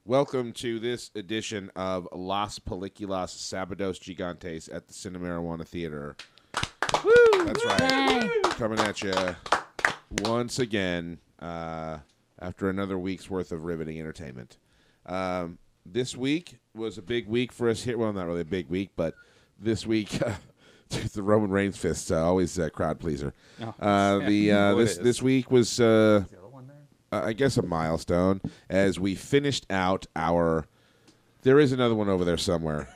Welcome to this edition of Las Películas Sábados Gigantes at the Cinemarijuana Theatre. Woo! That's right. Yay. Coming at you once again after another week's worth of riveting entertainment. This week was a big week for us here. Well, not really a big week, but this week, the Roman Reigns fist, always a crowd pleaser. This week was... I guess a milestone as we finished out our. There is another one over there somewhere.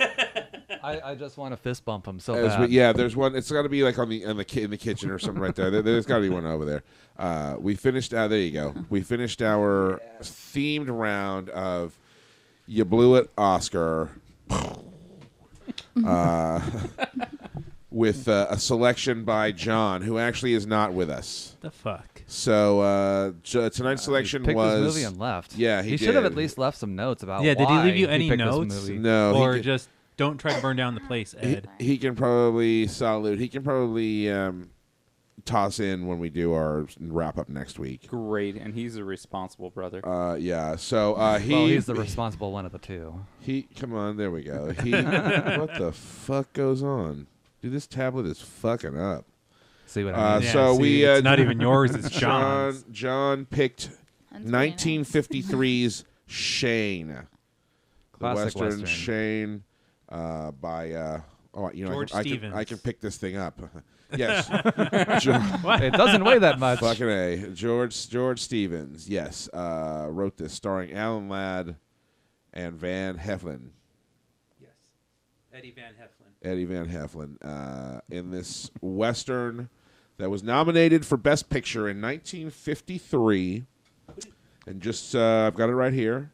I just want to fist bump him so bad. There's one. It's got to be like in the kitchen or something right there. There's got to be one over there. We finished. There you go. We finished our themed round of "You Blew It, Oscar." With a selection by John, who actually is not with us. The fuck. So tonight's selection picked was this movie and left. Yeah, he should have at least left some notes about. Yeah, why did he leave you he any picked notes? This movie. No, or just don't try to burn down the place, Ed. He can probably salute. He can probably toss in when we do our wrap up next week. Great, and he's a responsible brother. Yeah. So he's the responsible one of the two. Come on, there we go. What the fuck goes on? Dude, this tablet is fucking up. See what I mean? It's not even yours, it's John's. John picked 1953's Shane. Classic the Western Shane by George Stevens. I can pick this thing up. Yes. It doesn't weigh that much. Fucking A. George Stevens, yes. Wrote this, starring Alan Ladd and Van Heflin. Yes. Eddie Van Heflin. In this Western that was nominated for Best Picture in 1953. And just, I've got it right here.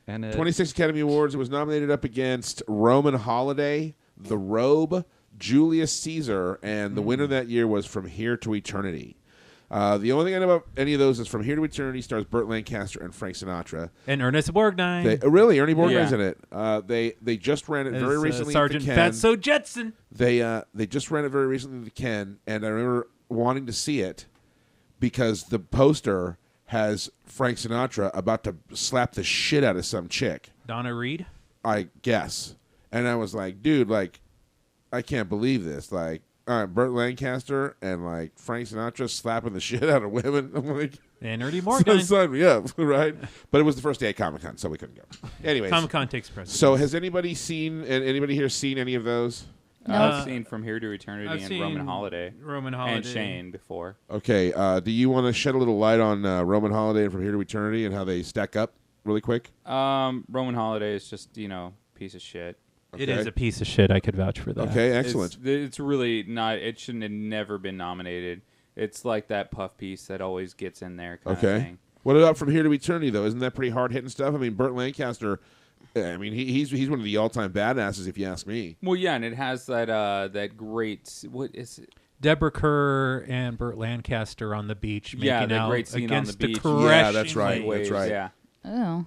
And 26 Academy Awards. It was nominated up against Roman Holiday, The Robe, Julius Caesar, and the winner that year was From Here to Eternity. The only thing I know about any of those is From Here to Eternity stars Burt Lancaster and Frank Sinatra. And Ernest Borgnine. Really? Ernie Borgnine's in it. They just ran it very recently Sergeant at the Ken. Fatso Jetson. They just ran it very recently at the Ken, and I remember wanting to see it because the poster has Frank Sinatra about to slap the shit out of some chick. Donna Reed? I guess. And I was like, dude, like, I can't believe this. Like, all right, Burt Lancaster and, like, Frank Sinatra slapping the shit out of women. I'm like... And Ernie Morgan. Sign me up, right? But it was the first day at Comic-Con, so we couldn't go. Anyways. Comic-Con takes precedence. So has anybody here seen any of those? No. I've seen From Here to Eternity and Roman Holiday. And Shane before. Okay. Do you want to shed a little light on Roman Holiday and From Here to Eternity and how they stack up really quick? Roman Holiday is just, piece of shit. Okay. It is a piece of shit. I could vouch for that. Okay, excellent. It's really not. It shouldn't have never been nominated. It's like that puff piece that always gets in there kind of thing. What about From Here to Eternity, though? Isn't that pretty hard-hitting stuff? I mean, Burt Lancaster, he's one of the all-time badasses, if you ask me. Well, yeah, and it has that great... What is it? Deborah Kerr and Burt Lancaster on the beach making out great scene against on the beach. Yeah, that's right. Waves, That's right. Yeah. Oh.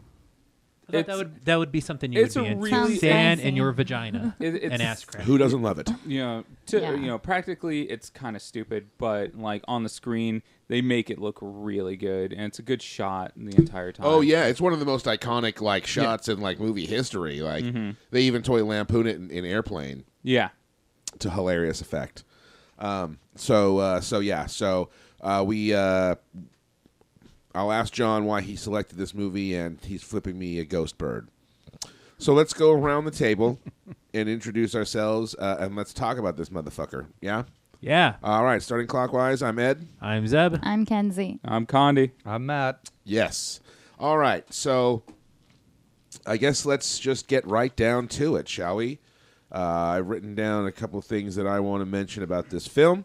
I thought that would be something you would be into. Sand in your vagina and ass crack. Who doesn't love it? Practically it's kind of stupid, but like on the screen they make it look really good, and it's a good shot the entire time. Oh yeah, it's one of the most iconic like shots in like movie history. Like they even toy lampoon it in Airplane. Yeah, to hilarious effect. I'll ask John why he selected this movie, and he's flipping me a ghost bird. So let's go around the table and introduce ourselves, and let's talk about this motherfucker. Yeah? Yeah. All right, starting clockwise, I'm Ed. I'm Zeb. I'm Kenzie. I'm Condi. I'm Matt. Yes. All right, so I guess let's just get right down to it, shall we? I've written down a couple of things that I want to mention about this film.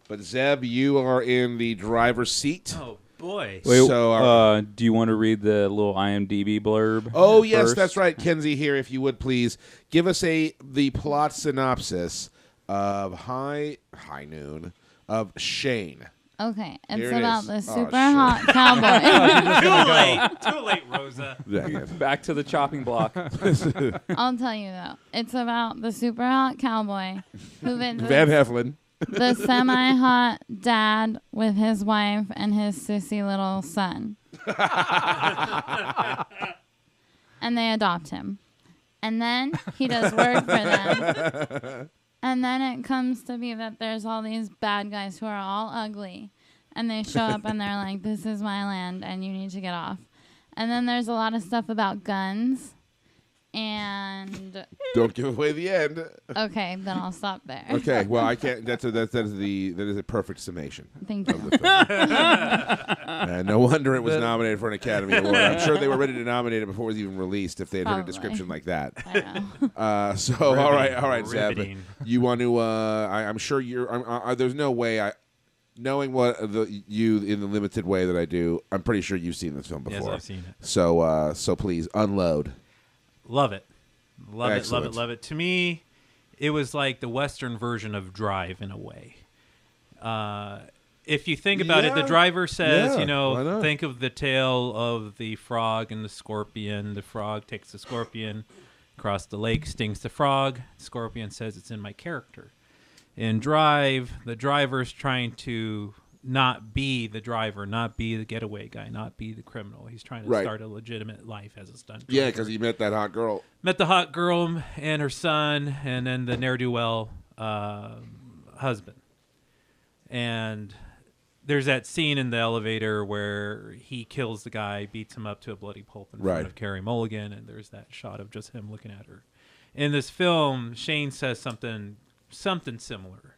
But Zeb, you are in the driver's seat. Oh, boy. Wait, so do you want to read the little IMDb blurb? Oh, yes, first? That's right. Kenzie here, if you would please. Give us the plot synopsis of High Noon of Shane. Okay, it's Here it about is. the Oh, super shit. hot cowboy. Too late, Rosa. Back to the chopping block. I'll tell you though, it's about the super hot cowboy who visits Van Heflin. the semi-hot dad with his wife and his sissy little son. and they adopt him. And then he does work for them. And then it comes to be that there's all these bad guys who are all ugly. And they show up and they're like, this is my land and you need to get off. And then there's a lot of stuff about guns. And don't give away the end. Okay, then I'll stop there. Okay, well I can't. That is a perfect summation. Thank you. No wonder it was nominated for an Academy Award. I'm sure they were ready to nominate it before it was even released if they had heard a description like that. I know. So all right, Zeb. You want to? I'm sure you're. There's no way knowing what you in the limited way that I do, I'm pretty sure you've seen this film before. Yes, I've seen it. So please unload. Love it. Love Excellent. it, love it, love it. To me, it was like the Western version of Drive in a way. If you think about it, the driver says, think of the tale of the frog and the scorpion. The frog takes the scorpion across the lake, stings the frog. The scorpion says it's in my character. In Drive, the driver's trying to not be the driver, not be the getaway guy, not be the criminal. He's trying to start a legitimate life as a stunt driver. Yeah, because he met that hot girl. Met the hot girl and her son, and then the ne'er-do-well husband. And there's that scene in the elevator where he kills the guy, beats him up to a bloody pulp in front of Carey Mulligan, and there's that shot of just him looking at her. In this film, Shane says something similar,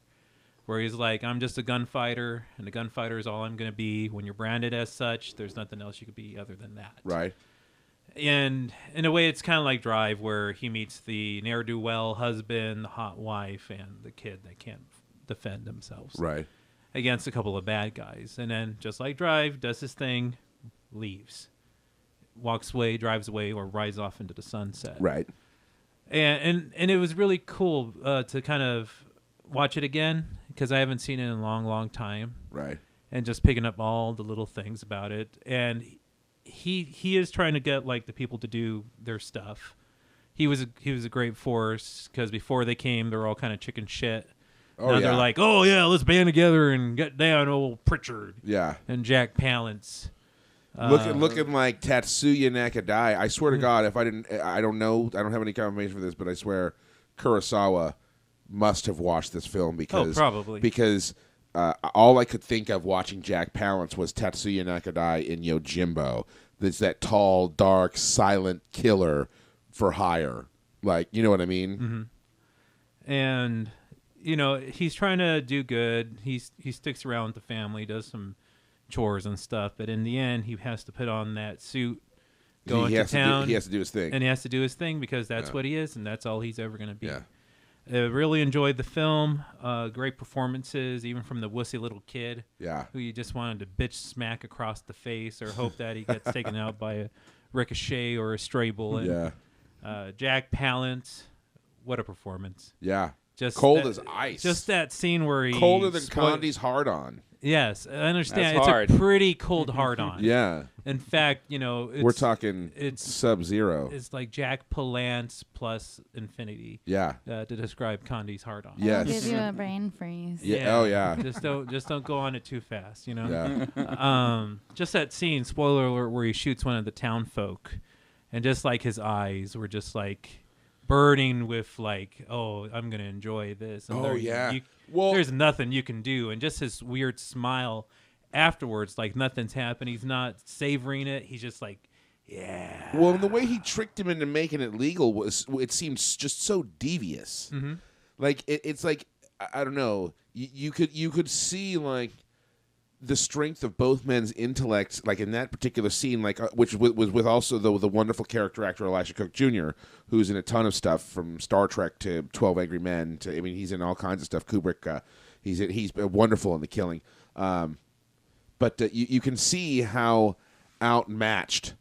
where he's like, I'm just a gunfighter, and a gunfighter is all I'm going to be. When you're branded as such, there's nothing else you could be other than that. Right. And in a way, it's kind of like Drive, where he meets the ne'er-do-well husband, the hot wife, and the kid that can't defend themselves. Right. Against a couple of bad guys. And then, just like Drive, does his thing, leaves. Walks away, drives away, or rides off into the sunset. Right. And it was really cool to kind of watch it again, because I haven't seen it in a long, long time. Right. And just picking up all the little things about it. And he is trying to get like the people to do their stuff. He was a great force, because before they came, they were all kind of chicken shit. Now they're like, oh yeah, let's band together and get down old Pritchard. Yeah. And Jack Palance. Looking like Tatsuya Nakadai. I swear to God, if I don't know, I don't have any confirmation for this, but I swear Kurosawa must have watched this film because all I could think of watching Jack Palance was Tatsuya Nakadai in Yojimbo. There's that tall, dark, silent killer for hire. Like, you know what I mean? Mm-hmm. And he's trying to do good. He sticks around with the family, does some chores and stuff, but in the end, he has to put on that suit, go into town. He has to do his thing. And he has to do his thing because that's what he is, and that's all he's ever going to be. Yeah. Really enjoyed the film. Great performances, even from the wussy little kid. Yeah. Who you just wanted to bitch smack across the face or hope that he gets taken out by a ricochet or a stray bullet. Yeah. Jack Palance, what a performance. Yeah. Just cold as ice. Just that scene where he... Colder than Condi's hard-on. Yes, I understand. That's hard. It's a pretty cold hard-on. Yeah. In fact, we're talking Sub-Zero. It's like Jack Palance plus infinity. Yeah. To describe Condi's hard-on. Yes. It'll give you a brain freeze. Yeah. Oh yeah. Just don't go on it too fast. Yeah. Just that scene, spoiler alert, where he shoots one of the town folk, and just like his eyes were just like burning with like, oh, I'm gonna enjoy this. And there's nothing you can do, and just his weird smile afterwards, like nothing's happened. He's not savoring it. He's just like, yeah. Well, the way he tricked him into making it legal it seems just so devious. Mm-hmm. Like it's like I don't know. You could see like the strength of both men's intellects, like in that particular scene, like which was with also the wonderful character actor Elisha Cook Jr., who's in a ton of stuff from Star Trek to 12 Angry Men to he's in all kinds of stuff. Kubrick, he's wonderful in The Killing, but you can see how outmatched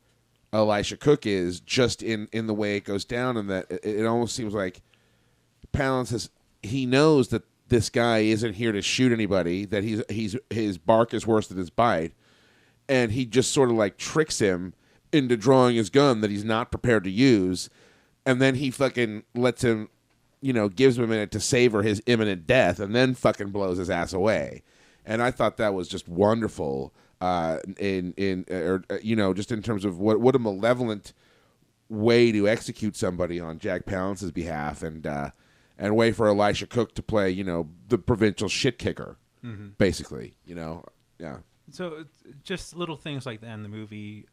Elisha Cook is just in the way it goes down, and that it almost seems like Palance he knows that this guy isn't here to shoot anybody, that his bark is worse than his bite, and he just sort of like tricks him into drawing his gun that he's not prepared to use, and then he fucking lets him, gives him a minute to savor his imminent death, and then fucking blows his ass away. And I thought that was just wonderful, just in terms of what a malevolent way to execute somebody on Jack Palance's behalf, and way for Elisha Cook to play, the provincial shit kicker, basically, yeah. So just little things like that in the movie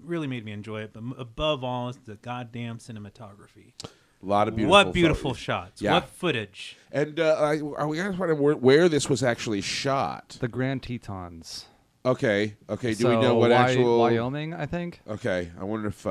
really made me enjoy it. But above all, is the goddamn cinematography. A lot of beautiful beautiful photos. shots. Yeah. What footage. And we got to find out where this was actually shot. The Grand Tetons. Okay. Do So we know what actual... Wyoming, I think. Okay. I wonder if...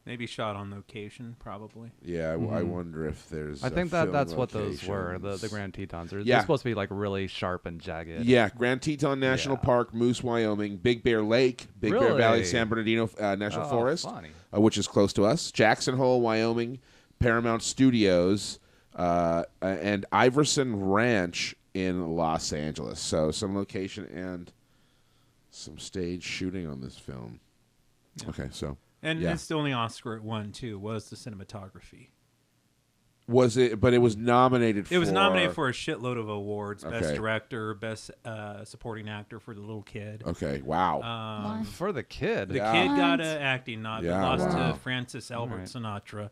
Maybe shot on location, probably. Yeah, I wonder if there's... I think that's what those locations. were. The Grand Tetons. They're Yeah. supposed to be like really sharp and jagged. Yeah, Grand Teton National Park, Moose, Wyoming, Big Bear Lake, Big Bear Really? Valley, San Bernardino National Forest, funny. Which is close to us, Jackson Hole, Wyoming, Paramount Studios, and Iverson Ranch in Los Angeles. So some location and some stage shooting on this film. Yeah. Okay, so... And it's the only Oscar it won, too, was the cinematography. Was it? But it was nominated for... It was nominated for a shitload of awards. Okay. Best director, best supporting actor for the little kid. Okay, wow. For the kid. The kid got an acting nod, but Yeah, lost wow. to Francis Albert Sinatra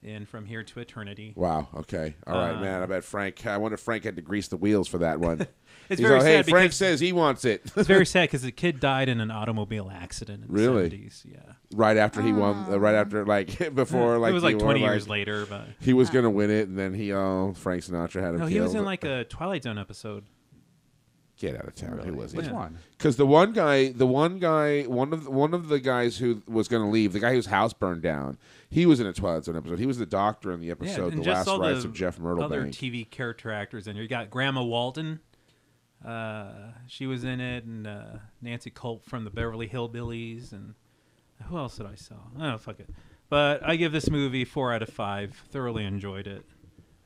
in From Here to Eternity. Wow, okay. All right, man. I bet Frank... I wonder if Frank had to grease the wheels for that one. It's He's very all, sad hey, Frank because says he wants it. it's very sad because the kid died in an automobile accident in Really? the 70s. Yeah. Right after he won, right after, before, it was like he 20 won, years later, but he was going to win it, and then Frank Sinatra had him killed. he was in like a Twilight Zone episode. Get out of town. Really? Who was he? Which one? Because one of the guys who was going to leave, the guy whose house burned down, he was in a Twilight Zone episode. He was the doctor in the episode, and The just Last all Rites the of Jeff Myrtlebank. other TV character actors in there. You got Grandma Walton. She was in it, and Nancy Culp from the Beverly Hillbillies, and who else did I saw? Oh, fuck it. But I give this movie 4 out of 5. Thoroughly enjoyed it.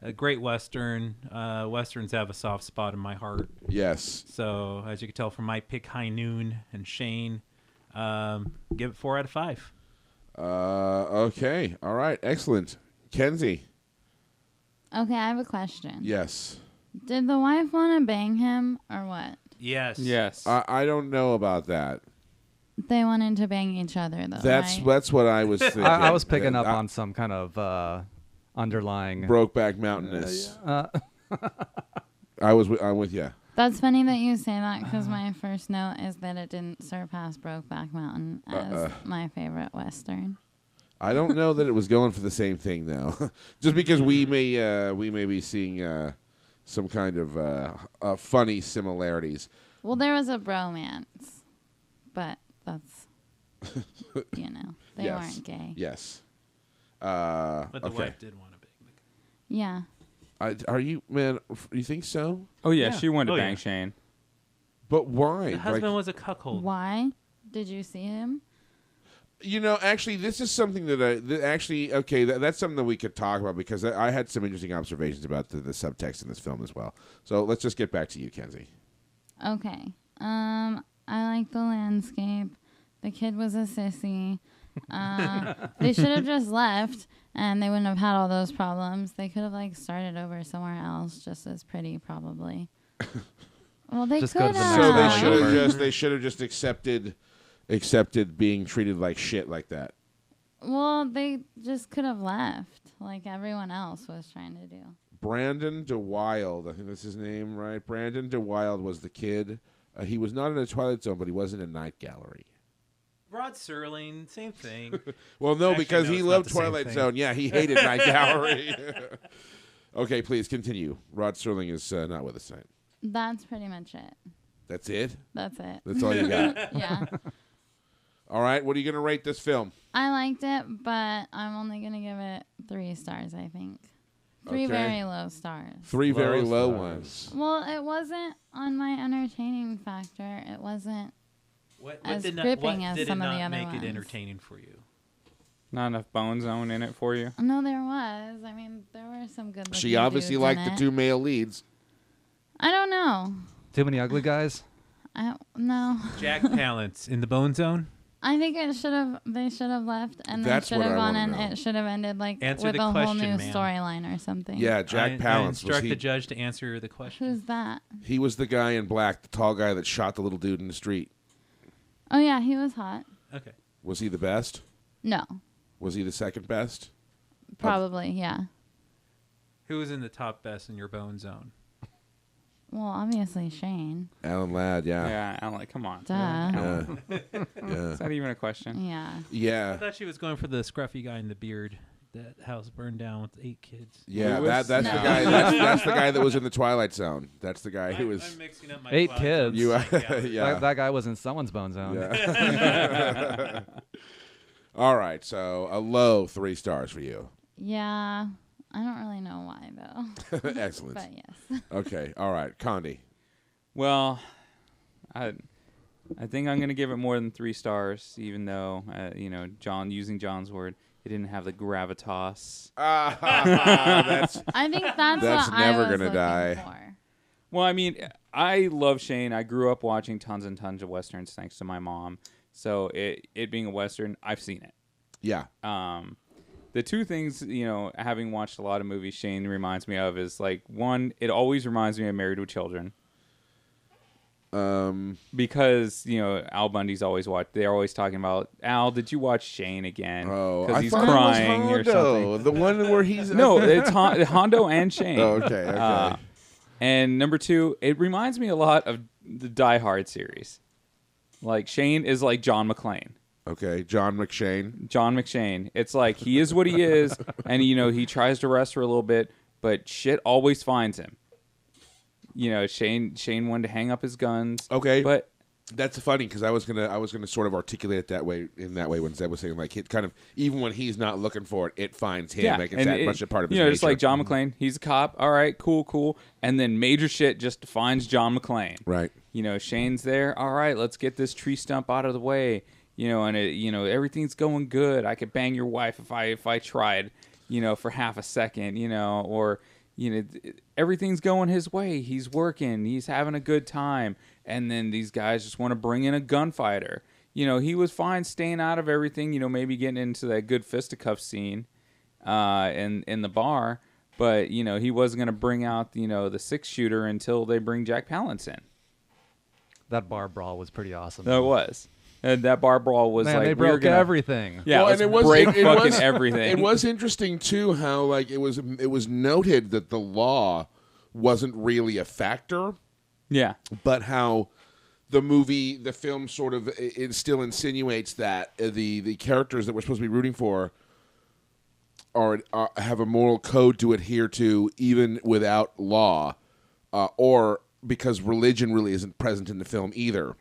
A great Western. Westerns have a soft spot in my heart. Yes. So, as you can tell from my pick, High Noon and Shane, give it 4 out of 5. Okay. All right. Excellent. Kenzie. Okay, I have a question. Yes. Did the wife want to bang him or what? Yes. Yes. I don't know about that. They wanted to bang each other, though. That's right? what I was thinking. I was picking up on some kind of underlying... Brokeback Mountainous. I'm with you. That's funny that you say that because my first note is that it didn't surpass Brokeback Mountain as my favorite Western. I don't know that it was going for the same thing though. Just because we may be seeing some kind of funny similarities. Well, there was a bromance, but that's they Yes. weren't gay. Yes. But the okay. wife did want to bang. Yeah. Are you, man? You think so? Oh yeah, Yeah. she wanted Oh, to yeah. bang Shane. But why? The husband was a cuckold. Why? Did you see him? Actually, this is something that that's something that we could talk about because I had some interesting observations about the subtext in this film as well. So let's just get back to you, Kenzie. Okay. I like the landscape. The kid was a sissy. They should have just left, and they wouldn't have had all those problems. They could have started over somewhere else, just as pretty, probably. Well, they Just could go to the have. next So Over. they should have just accepted being treated like shit like that. Well, they just could have left, like everyone else was trying to do. Brandon DeWild, I think that's his name, right? Brandon DeWild was the kid. He was not in a Twilight Zone, but he was in a night gallery. Rod Serling, same thing. Well, no, Actually, because no, he it's not loved the same Twilight thing. Zone. Yeah, he hated night gallery. Okay, please continue. Rod Serling is not with us tonight. That's pretty much it. That's it? That's it. That's all you got? Yeah. All right, what are you going to rate this film? I liked it, but I'm only going to give it 3 stars, I think. 3 Okay. very low stars. 3 very low stars. ones. Well, it wasn't on my entertaining factor. It wasn't. What As did gripping what as did some it of the not other make ones. it entertaining for you? Not enough bone zone in it for you. No, there was. I mean, there were some good. She obviously liked the 2 male leads. I don't know. Too many ugly guys? I don't know. Jack Palance in the Bone Zone. I think it should have. They should have left, and That's they should what have I gone, wanna and know. it should have ended Answer with the a whole question, new ma'am. storyline or something. Yeah, Jack I Palance. instruct the judge to answer the question. Who's that? He was the guy in black, the tall guy that shot the little dude in the street. Oh yeah, he was hot. Okay. Was he the best? No. Was he the second best? Probably, yeah. Who was in the top best in your bone zone? Well, obviously Shane. Alan Ladd, yeah. Yeah, I'm like, come on. Duh. Yeah. Is that even a question? Yeah. I Yeah. thought she was going for the scruffy guy in the beard. That house burned down with 8 kids. Yeah, Who was- that's the No. guy. That's the guy that was in the Twilight Zone. That's the guy who was. I'm mixing up my 8 clouds. kids. You, Yeah. yeah. That guy was in someone's bone zone. Yeah. All right, so a low 3 stars for you. Yeah. I don't really know why, though. Excellent. But yes. Okay, all right, Condi. Well, I think I'm gonna give it more than 3 stars, even though John, using John's word, it didn't have the gravitas. That's I think that's That's what never I was gonna looking die. for. Well, I mean, I love Shane. I grew up watching tons and tons of westerns thanks to my mom. So it being a western, I've seen it. yeah. The 2 things, having watched a lot of movies, Shane reminds me of is like, one, it always reminds me of Married with Children. Because Al Bundy's always they're always talking about, Al, did you watch Shane again? Oh, because I he's thought crying it or was Hondo, something. the one where he's No, it's Hondo and Shane. Oh, okay. And number 2, it reminds me a lot of the Die Hard series. Like Shane is like John McClane. Okay, John McShane. John McShane. It's like he is what he is, and he tries to rest for a little bit, but shit always finds him. Shane wanted to hang up his guns. Okay, but that's funny because I was gonna sort of articulate it that way when Zeb was saying like it kind of even when he's not looking for it, it finds him. Like it's that much a part of his nature. Just like John McClane, he's a cop. All right, cool, and then major shit just finds John McClane. Right. Shane's there. All right, let's get this tree stump out of the way. And everything's going good. I could bang your wife if I tried, for half a second, or everything's going his way. He's working. He's having a good time. And then these guys just want to bring in a gunfighter. He was fine staying out of everything, maybe getting into that good fisticuff scene in the bar. But, he wasn't going to bring out, the 6-shooter until they bring Jack Palance in. That bar brawl was pretty awesome. That was. And that bar brawl was Man, like they broke everything. Yeah, well, let's and it was break it fucking was, everything. It was interesting too how like it was noted that the law wasn't really a factor. Yeah. But how the film sort of it still insinuates that the characters that we're supposed to be rooting for are have a moral code to adhere to even without law, or because religion really isn't present in the film either.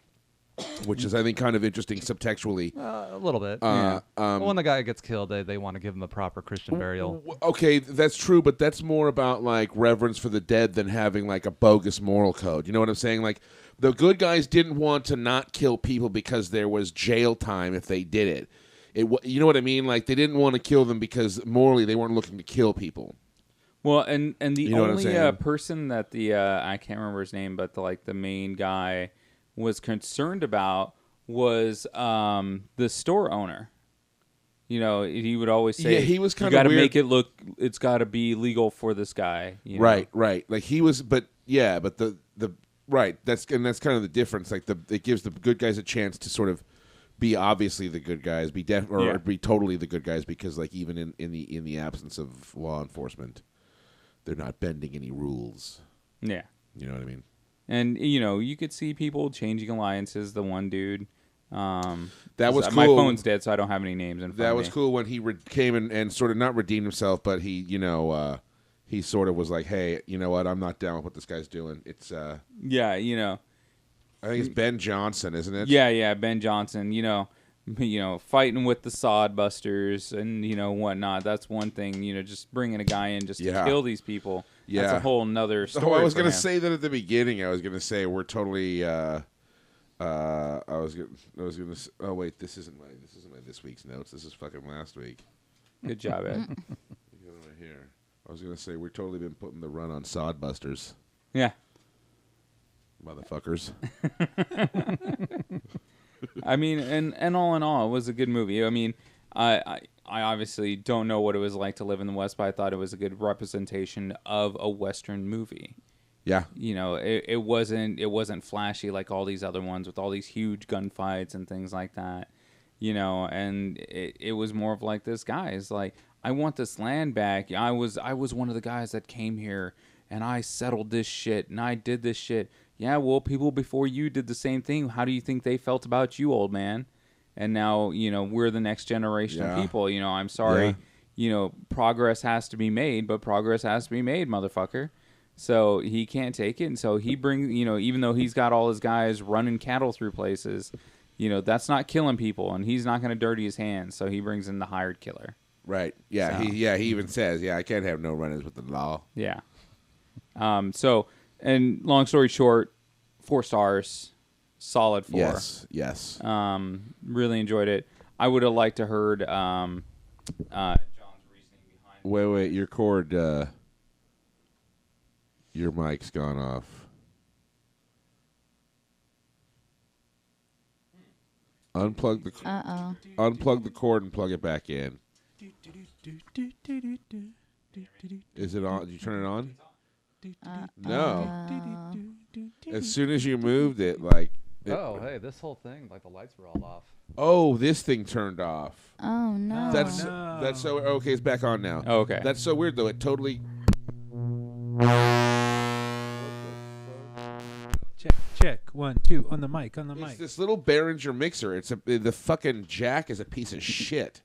Which is, I think, kind of interesting subtextually. A little bit. Yeah. When the guy gets killed, they want to give him a proper Christian burial. Okay, that's true, but that's more about like reverence for the dead than having like a bogus moral code. You know what I'm saying? Like the good guys didn't want to not kill people because there was jail time if they did it. You know what I mean? Like they didn't want to kill them because morally they weren't looking to kill people. Well, and the You know what I'm only saying? person that I can't remember his name, but the main guy was concerned about was the store owner. He would always say, Yeah, he was you kinda got to weird. make it look, it's got to be legal for this guy. Right. Like he was, but the right. That's kind of the difference. Like it gives the good guys a chance to sort of be obviously the good guys, be totally the good guys, because like even in the absence of law enforcement, they're not bending any rules. Yeah. You know what I mean? And you could see people changing alliances. The one dude, That was cool. My phone's dead, so I don't have any names in front That of was me. cool when he came and sort of not redeemed himself, but he he sort of was like, hey, you know what? I'm not down with what this guy's doing. It's Yeah, I think it's Ben Johnson, isn't it? Yeah, Ben Johnson. Fighting with the Sodbusters and whatnot. That's one thing. Just bringing a guy in just to kill these people. Yeah, that's a whole nother story. Oh, I was going to say that at the beginning. I was going to say we're totally. I was going to. Oh wait, this isn't my this week's notes. This is fucking last week. Good job, Ed. Right here. I was going to say we've totally been putting the run on Sodbusters. Yeah. Motherfuckers. I mean, and all in all, it was a good movie. I mean, I obviously don't know what it was like to live in the West, but I thought it was a good representation of a Western movie. Yeah. It wasn't flashy like all these other ones with all these huge gunfights and things like that. and it was more of like this guy is like, I want this land back. I was one of the guys that came here and I settled this shit and I did this shit. Yeah, well, people before you did the same thing. How do you think they felt about you, old man? And now, we're the next generation of people. I'm sorry. Progress has to be made, but progress has to be made, motherfucker. So he can't take it. And so he brings, even though he's got all his guys running cattle through places, that's not killing people, and he's not going to dirty his hands. So he brings in the hired killer. Right. Yeah. So. He even says, I can't have no run-ins with the law. Yeah. And long story short, 4 stars, solid 4. Yes. Really enjoyed it. I would have liked to heard John's reasoning behind. Wait, your cord, your mic's gone off. Unplug the cord and plug it back in. Is it on? Did you turn it on? No. As soon as you moved it, like. Hey, this whole thing, like the lights were all off. Oh, this thing turned off. Oh no. That's so okay. It's back on now. Oh, okay. That's so weird though. It totally. Check 1 2 on the mic. It's this little Behringer mixer. The fucking jack is a piece of shit.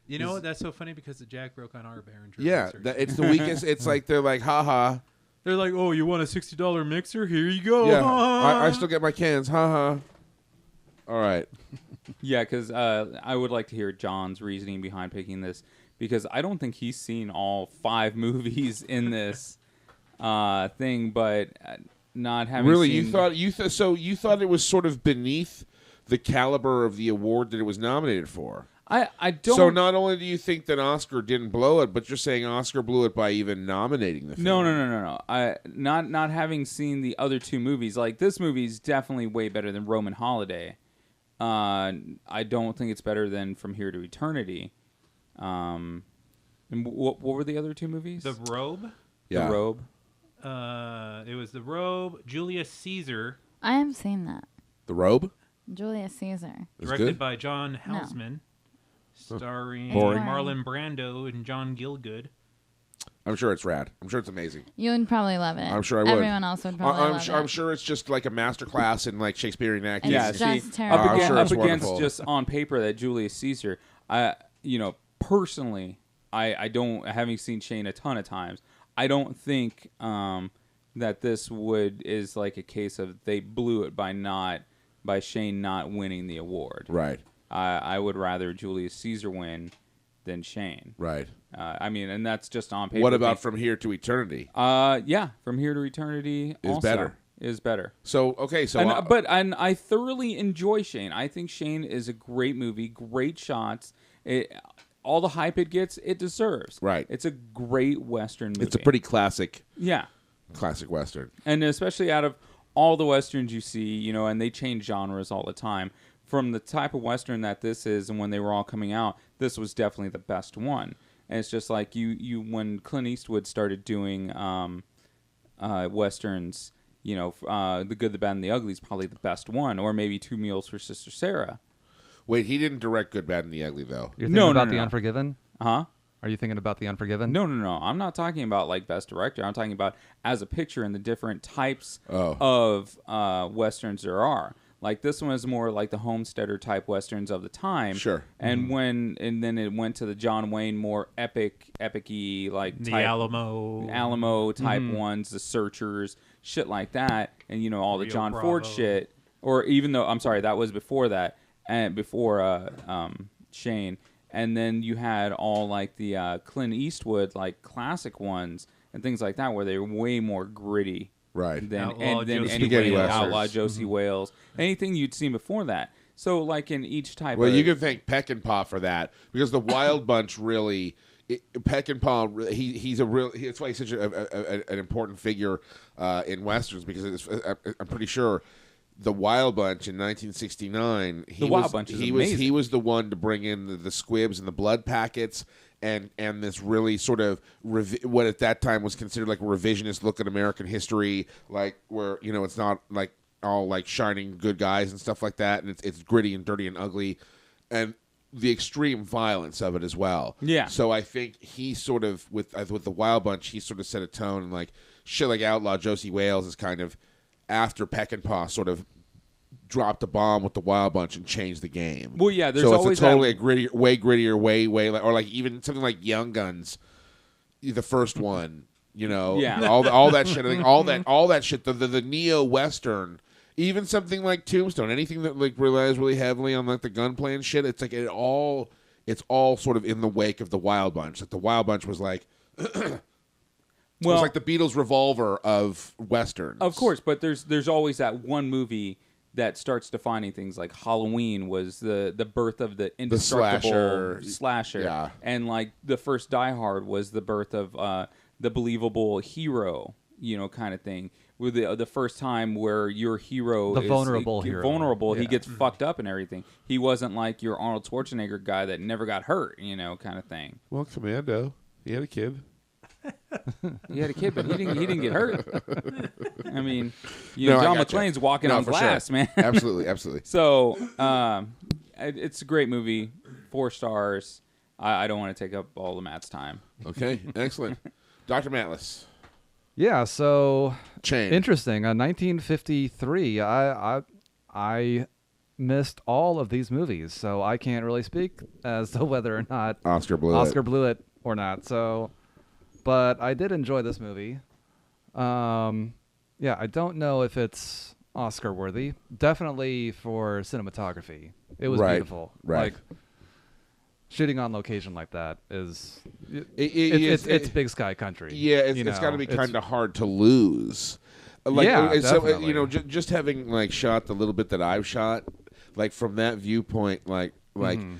You know what? That's so funny because the jack broke on our Behringer. Yeah, it's the weakest. It's like they're like, haha. They're like, oh, you want a $60 mixer? Here you go. Yeah, I still get my cans. Haha. All right. Yeah, because I would like to hear John's reasoning behind picking this, because I don't think he's seen all 5 movies in this thing, but not having really seen... you thought it was sort of beneath the caliber of the award that it was nominated for. I don't. So not only do you think that Oscar didn't blow it, but you're saying Oscar blew it by even nominating the film. No. I not having seen the other 2 movies, like this movie is definitely way better than Roman Holiday. I don't think it's better than From Here to Eternity. And what were the other 2 movies? The Robe. Yeah. The Robe. It was The Robe, Julius Caesar. I have seen that. The Robe? Julius Caesar. Directed by John Houseman. No. Starring Boring. Marlon Brando and John Gielgud. I'm sure it's rad. I'm sure it's amazing. You would probably love it. I'm sure I would. Everyone else would probably love it. I'm sure it's just like a master class in like Shakespearean acting. Yeah, It's just terrible. up against just on paper that Julius Caesar. Personally, I don't, having seen Shane a ton of times, I don't think that this is like a case of they blew it by Shane not winning the award. Right. I would rather Julius Caesar win than Shane. Right. And that's just on paper. What about From Here to Eternity? Yeah, From Here to Eternity is also better. Is better. So okay, so I thoroughly enjoy Shane. I think Shane is a great movie, great shots. All the hype it gets, it deserves. Right. It's a great Western movie. It's a pretty classic. Yeah. Classic Western. And especially out of all the Westerns you see, and they change genres all the time. From the type of Western that this is, and when they were all coming out, this was definitely the best one. And it's just like you when Clint Eastwood started doing Westerns, The Good, the Bad, and the Ugly is probably the best one, or maybe 2 Meals for Sister Sarah. Wait, he didn't direct Good, Bad, and the Ugly, though. You're thinking about The Unforgiven? Huh? Are you thinking about The Unforgiven? No. I'm not talking about like best director. I'm talking about as a picture and the different types of Westerns there are. Like this one is more like the homesteader type Westerns of the time. Sure. And then it went to the John Wayne more epic-y like The type, Alamo type ones, the Searchers, shit like that, and all the Rio John Bravo. Ford shit. Or even though I'm sorry, that was before that, and before Shane. And then you had all like the Clint Eastwood like classic ones and things like that, where they were way more gritty. Right. Than Outlaw any Westerns. Outlaw Josie Wales, anything you'd seen before that. So, like in each type. Well, of... you can thank Peckinpah for that because the Wild Bunch really, Peckinpah, he's a real. That's why he's such an important figure in westerns because I'm pretty sure the Wild Bunch in 1969. Wild Bunch is amazing. He was the one to bring in the squibs and the blood packets. And this really sort of what at that time was considered like a revisionist look at American history, like where it's not like all like shining good guys and stuff like that, and it's gritty and dirty and ugly. and the extreme violence of it as well. Yeah. So I think he sort of with the Wild Bunch, he sort of set a tone, and like shit like Outlaw Josie Wales is kind of after Peckinpah sort of dropped a bomb with the Wild Bunch and changed the game. Well, yeah, there's so always it's a totally grittier, way or like even something like Young Guns, the first one. You know, Yeah. all that shit. I think all that shit. The neo western, even something like Tombstone, anything that like relies really heavily on like the gunplay and shit. It's like it's all sort of in the wake of the Wild Bunch. Like the Wild Bunch was like, it was like the Beatles' Revolver of westerns. Of course, but there's always that one movie that starts defining things. Like Halloween was the birth of the indestructible slasher. Yeah. And like the first Die Hard was the birth of the believable hero, kind of thing. With the first time where your hero The is vulnerable hero. vulnerable, he Yeah. gets fucked up and everything. He wasn't like your Arnold Schwarzenegger guy that never got hurt, kind of thing. Well, Commando, he had a kid. He had a kid, but he didn't get hurt. I mean, No, I John gotcha. McClane's walking No, on for glass, sure. man. Absolutely. So, it's a great movie. 4 stars. I don't want to take up all of Matt's time. Okay, excellent. Dr. Matlis. Yeah, so Chain. interesting. 1953. I missed all of these movies, so I can't really speak as to whether or not Oscar blew it or not. So, but I did enjoy this movie. Yeah, I don't know if it's Oscar worthy. Definitely for cinematography. It was Right, beautiful. right. Like shooting on location like that is It's big sky country. Yeah, it's got to be kind of hard to lose. Like, Yeah, so, definitely. just having like shot the little bit that I've shot, like from that viewpoint, like when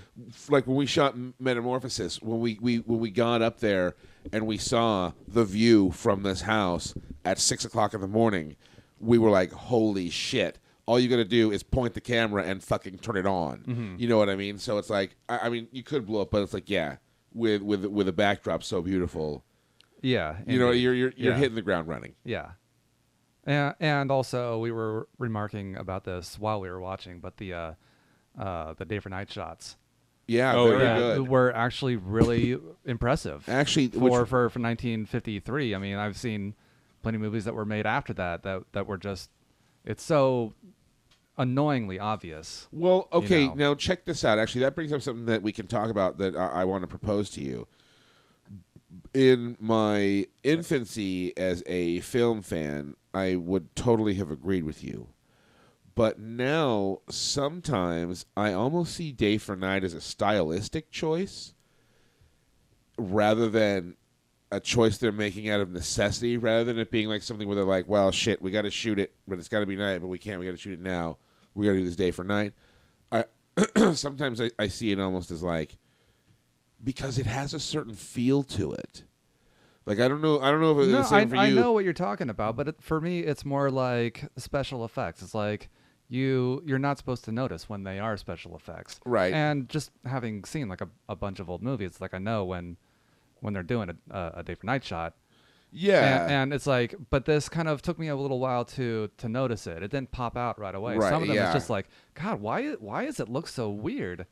we shot Metamorphosis, when we got up there and we saw the view from this house at 6:00 in the morning, we were like, holy shit. All you got to do is point the camera and fucking turn it on. You know what I mean? So it's like, I mean, you could blow up, but it's like, yeah, with a backdrop so beautiful. Yeah, You know, indeed. you're hitting the ground running. Yeah. And also we were remarking about this while we were watching, but the day for night shots Yeah, Oh, very yeah. good. were actually really impressive. Actually, for 1953. I mean, I've seen plenty of movies that were made after that were just, it's so annoyingly obvious. well, okay, know. now check this out. Actually, that brings up something that we can talk about that I want to propose to you. In my infancy as a film fan, I would totally have agreed with you. But now, sometimes, I almost see Day for Night as a stylistic choice rather than a choice they're making out of necessity, rather than it being like something where they're like, well, shit, we got to shoot it, but it's got to be night, but we can't. We got to shoot it now. We got to do this Day for Night. Sometimes I see it almost as like, because it has a certain feel to it. Like I don't know if it's the same for you. I know what you're talking about, but for me, it's more like special effects. It's like you're not supposed to notice when they are special effects, Right. And just having seen like a bunch of old movies, it's like I know when they're doing a day for night shot. Yeah. And it's like, but this kind of took me a little while to notice it. It didn't pop out right away. Right, Some of them yeah. is just like, God, why does it look so weird?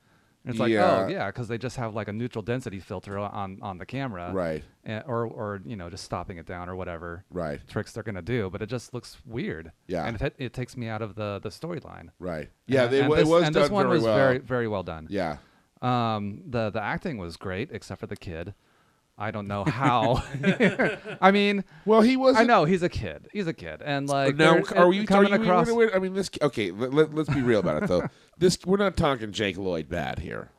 And it's like, Yeah. oh yeah, because they just have like a neutral density filter on the camera, Right. or just stopping it down or whatever Right. tricks they're gonna do. But it just looks weird. Yeah. And it takes me out of the storyline. Right. Yeah, And it this, was and done this one very was well. very very well done. Yeah. The acting was great except for the kid. I don't know how. I mean, Well, he was. I know he's a kid. He's a kid, and like Now, they're- are you coming are you, across? wait, I mean, this. Okay, let's be real about it though. We're not talking Jake Lloyd bad here.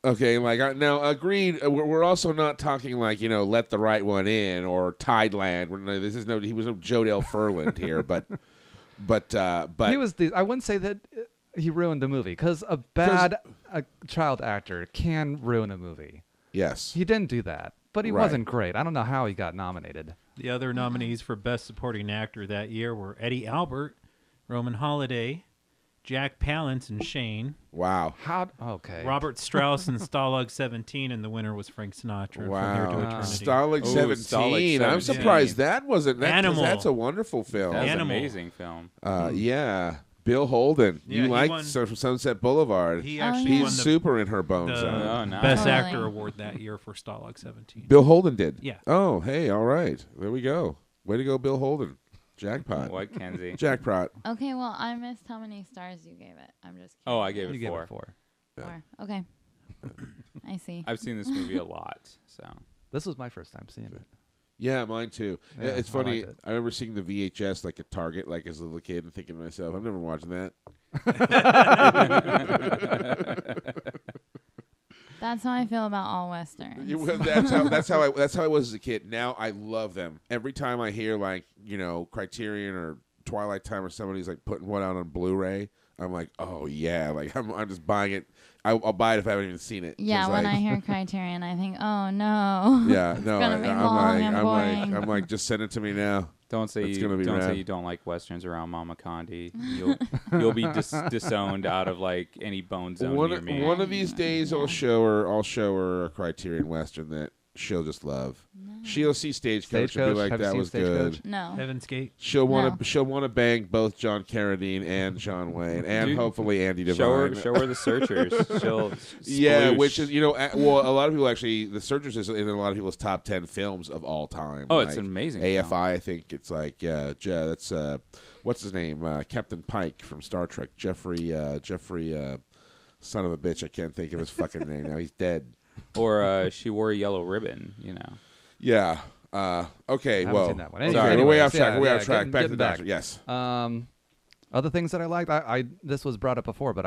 Okay, like now, agreed. We're also not talking like Let the Right One In or Tideland. He was no Jodelle Ferland here, but he was I wouldn't say that he ruined the movie because a child actor can ruin a movie. yes, He didn't do that, but he Right. wasn't great. I don't know how he got nominated. The other nominees for Best Supporting Actor that year were Eddie Albert, Roman Holiday, Jack Palance and Shane, wow, Okay. Robert Strauss and Stalag 17, and the winner was Frank Sinatra From Here to wow, Eternity. Stalag Ooh, 17. Stalag I'm 17. surprised that wasn't. That, 'cause Animal. That's a wonderful film. That was an Animal. amazing film. Yeah, Bill Holden. Yeah, You he like won- Sunset Boulevard. He Oh, actually yeah. won He's the, super in her bone the zone. Oh, nice. Best Totally. Actor award that year for Stalag 17. Bill Holden did. Yeah. Oh, hey, all right. There we go. Way to go, Bill Holden. Jackpot. What, Kenzie? Jackpot. Okay, well, I missed how many stars you gave it. I'm just Oh, curious. I gave You it gave 4. it 4. 4. Okay. I see. I've seen this movie a lot, so. This was my first time seeing it. Yeah, mine too. Yeah, It's I funny. liked it. I remember seeing the VHS like at Target, like as a little kid, and thinking to myself, "I'm never watching that." That's how I feel about all westerns. That's how I was as a kid. Now I love them. Every time I hear like Criterion or Twilight Time or somebody's like putting one out on Blu-ray, I'm like, oh yeah, like I'm just buying it. I'll buy it if I haven't even seen it. Yeah, 'Cause, when like, I hear Criterion, I think, oh no. yeah, no, gonna be long and boring. I'm like, just send it to me now. Don't say It's you gonna be don't say rad. you don't like westerns around Mama Condi. You'll be disowned out of like any bone zone near me. One of these days, I'll show her a Criterion Western that she'll just love. She'll see Stagecoach and be like, Have you that seen was Stagecoach? good. No. Heaven's Gate. She'll want No. to bang both John Carradine and John Wayne, and Dude, hopefully Andy Devine. Show her the Searchers. She'll Yeah, sploosh. which is well, a lot of people actually, The Searchers is in a lot of people's top 10 films of all time. Oh, it's Like, an amazing AFI, film. I think it's like that's what's his name, Captain Pike from Star Trek, Jeffrey, son of a bitch, I can't think of his fucking name now. He's dead. Or She Wore a Yellow Ribbon. Yeah. Okay. haven't Well. seen that one. Okay, Anyways, we're way off yeah, track. We're way yeah, off track. Back to the getting doctor. Yes. Other things that I liked, I this was brought up before, but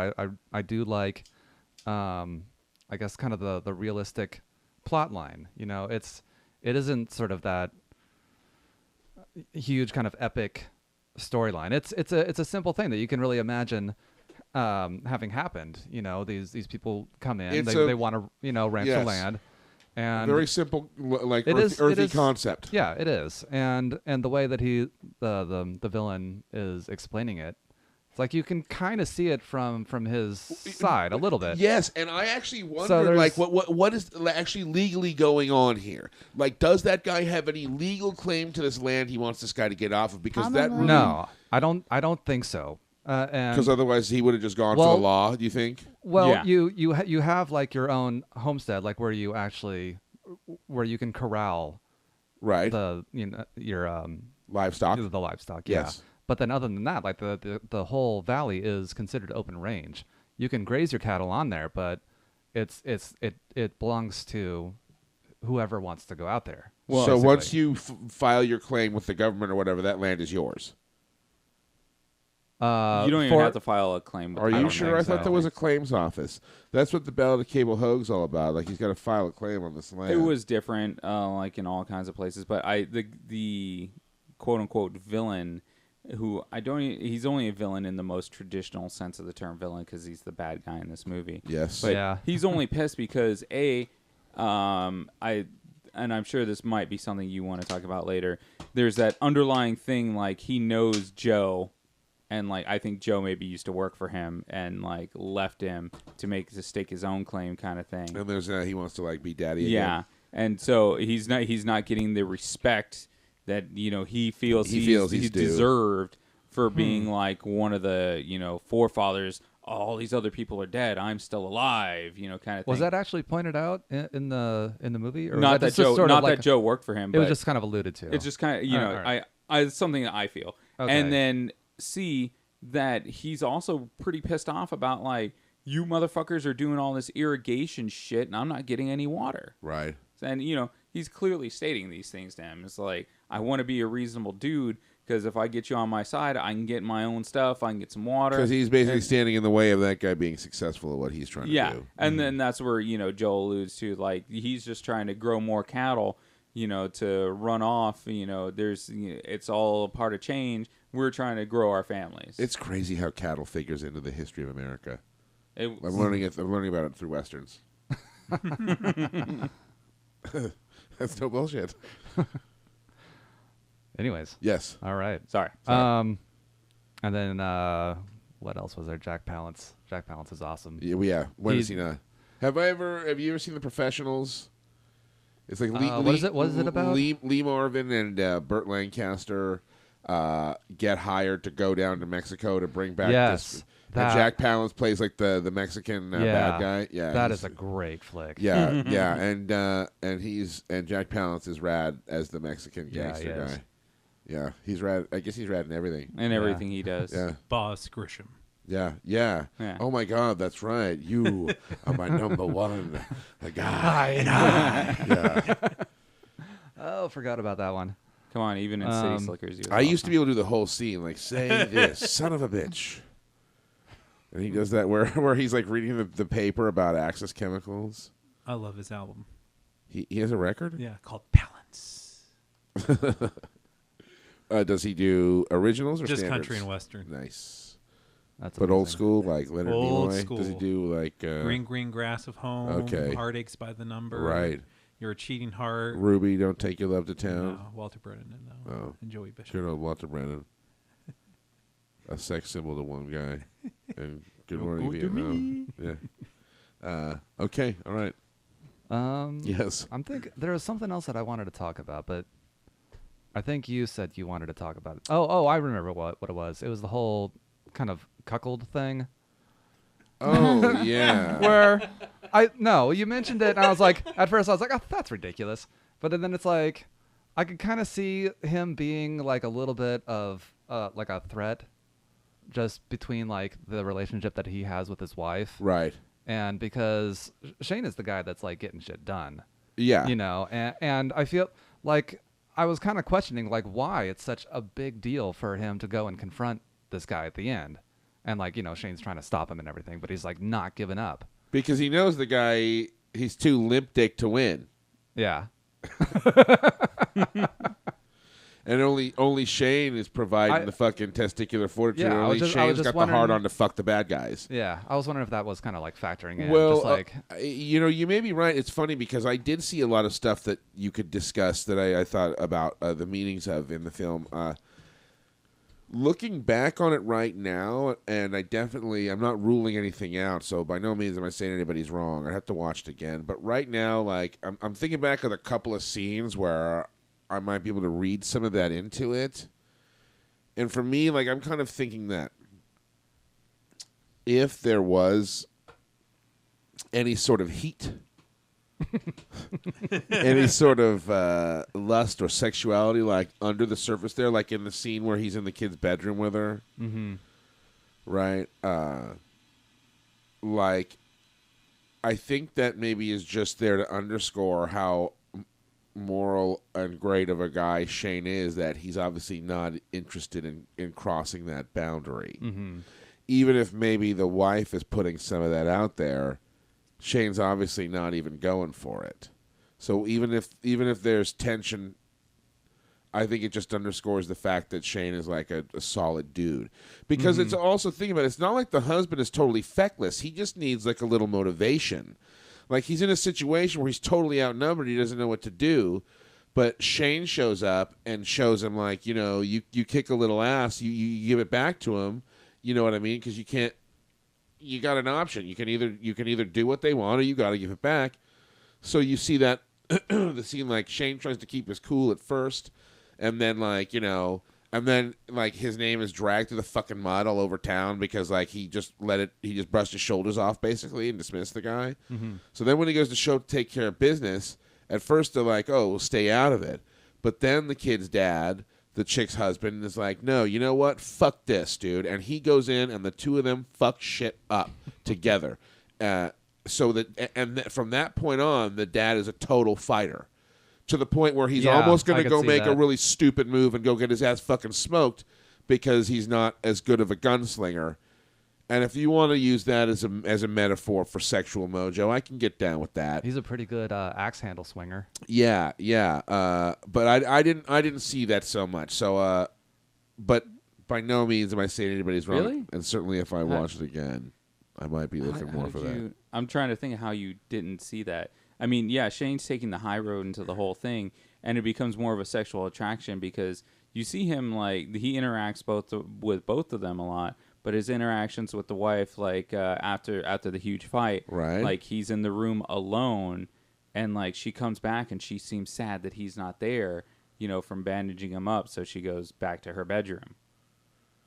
I do like, I guess kind of the realistic plot line. It isn't sort of that huge kind of epic storyline. It's a simple thing that you can really imagine having happened. These people come in, they want to ranch the Yes. land, and Very simple, like It is- it earthy is- concept. yeah, it is. And the way that the villain is explaining it, it's like you can kind of see it from his side a little bit. Yes, and I actually wonder, there's- like, what is actually legally going on here? Like, does that guy have any legal claim to this land he wants this guy to get off of? Because that Probably. No, I don't think so. And because otherwise he would have just gone for Well- the law. Do you think? well, Yeah. you have like your own homestead, like where you can corral Right. your Livestock. the livestock. Yeah. Yes. But then other than that, like the whole valley is considered open range. You can graze your cattle on there, but it belongs to whoever wants to go out there. Well, so basically. once you file your claim with the government or whatever, that land is yours. You don't even have to file a claim. With Are the you government, sure? I thought so. there was a claims office. That's what the Ballad of Cable Hogue's all about. Like he's got to file a claim on this land. It was different, like in all kinds of places. But the quote unquote villain, who he's only a villain in the most traditional sense of the term villain because he's the bad guy in this movie. Yes. But Yeah. he's only pissed because and I'm sure this might be something you want to talk about later. There's that underlying thing, like he knows Joe, and like I think Joe maybe used to work for him and like left him to stake his own claim, kind of thing. And there's he wants to like be daddy again. Yeah, and so he's not getting the respect that he feels he's due. deserved for being like one of the forefathers. All these other people are dead. I'm still alive. Kind of thing. Was that actually pointed out in the movie? Or was Not that just sort Joe. of Not like that Joe worked for him. It was but just kind of alluded to. It's just kind of All right. it's something that I feel, Okay. and then see that he's also pretty pissed off about like you motherfuckers are doing all this irrigation shit, and I'm not getting any water. Right. And he's clearly stating these things to him. It's like I want to be a reasonable dude. Because if I get you on my side, I can get my own stuff. I can get some water. Because he's basically standing in the way of that guy being successful at what he's trying to do. And then that's where Joel alludes to, like he's just trying to grow more cattle, to run off. There's it's all a part of change. We're trying to grow our families. It's crazy how cattle figures into the history of America. It- I'm learning about it through westerns. That's no bullshit. Anyways. Yes. All right. Sorry. And then what else was there? Jack Palance. Jack Palance is awesome. Yeah. When is he not? Have you ever seen The Professionals? It's like what is it? What is it about? Lee Marvin and Burt Lancaster. get hired to go down to Mexico to bring back Yes. and Jack Palance plays like the Mexican bad guy. Yeah, that is a great flick. Yeah, yeah, and Jack Palance is rad as the Mexican gangster guy. Yeah, he's rad. I guess he's rad in everything. And everything he does. Yeah, Boss Grisham. Yeah. Oh my God, that's right. You are my number one guy. Yeah. Oh, forgot about that one. Come on, even in City Slickers. I used to be able to do the whole scene, like, say this, son of a bitch. And he does that where he's like reading the paper about Axis Chemicals. I love his album. He has a record? Yeah, called Balance. Does he do originals or just standards? country and western? Nice. That's but amazing. old school, like Leonard Old Nimoy? school. Does he do like... Green Grass of Home. Okay. Heartaches by the Number. Right. You're a Cheating Heart. Ruby, Don't Take Your Love to Town. No, Walter Brennan. No. Oh. And Joey Bishop. Good old Walter Brennan. A sex symbol to one guy. And Good Morning Vietnam. Yeah. Okay. All right. Yes. I'm thinking there was something else that I wanted to talk about, but I think you said you wanted to talk about it. Oh, I remember what it was. It was the whole kind of cuckold thing. Oh, yeah. Where you mentioned it, and I was like, at first I was like, oh, that's ridiculous. But then it's like, I could kind of see him being like a little bit of like a threat just between like the relationship that he has with his wife. Right. And because Shane is the guy that's like getting shit done. Yeah. You know, and I feel like I was kind of questioning like why it's such a big deal for him to go and confront this guy at the end. And like, you know, Shane's trying to stop him and everything, but he's like not giving up. Because he knows the guy, he's too limp dick to win. Yeah. And only Shane is providing the fucking testicular fortitude. Yeah, only Shane's got the hard on to fuck the bad guys. Yeah, I was wondering if that was kind of like factoring in. Well, just like, you know, you may be right. It's funny because I did see a lot of stuff that you could discuss that I thought about the meanings of in the film. Looking back on it right now, and I'm not ruling anything out, so by no means am I saying anybody's wrong. I have to watch it again. But right now, like, I'm thinking back of a couple of scenes where I might be able to read some of that into it. And for me, like, I'm kind of thinking that if there was any sort of heat, any sort of lust or sexuality, like, under the surface there, like in the scene where he's in the kid's bedroom with her, right? Like, I think that maybe is just there to underscore how moral and great of a guy Shane is, that he's obviously not interested in crossing that boundary. Even if maybe the wife is putting some of that out there, Shane's obviously not even going for it. So even if there's tension, I think it just underscores the fact that Shane is like a solid dude. Because it's also, think about it, it's not like the husband is totally feckless. He just needs like a little motivation. Like, he's in a situation where he's totally outnumbered. He doesn't know what to do. But Shane shows up and shows him, like, you know, you kick a little ass, you give it back to him. You know what I mean? Because you can't. You got an option. You can either do what they want or you got to give it back. So you see that the scene, like, Shane tries to keep his cool at first, and then, like, you know, and then, like, his name is dragged through the fucking mud all over town because, like, he just brushed his shoulders off, basically, and dismissed the guy. So then when he goes to take care of business, at first they're like, oh, we'll stay out of it. But then the kid's dad, the chick's husband, is like, no, you know what? Fuck this, dude. And he goes in, and the two of them fuck shit up together. From that point on, the dad is a total fighter. To the point where he's almost going to go make a really stupid move and go get his ass fucking smoked because he's not as good of a gunslinger. And if you want to use that as a metaphor for sexual mojo, I can get down with that. he's a pretty good axe handle swinger. Yeah. But I didn't see that so much. So, but by no means am I saying anybody's wrong. Really? And certainly if I watch it again, I might be looking more for that. I'm trying to think of how you didn't see that. I mean, yeah, Shane's taking the high road into the whole thing, and it becomes more of a sexual attraction because you see him, like, he interacts with both of them a lot, but his interactions with the wife, like, after the huge fight, right? Like, he's in the room alone, and, like, she comes back and she seems sad that he's not there, from bandaging him up. So she goes back to her bedroom.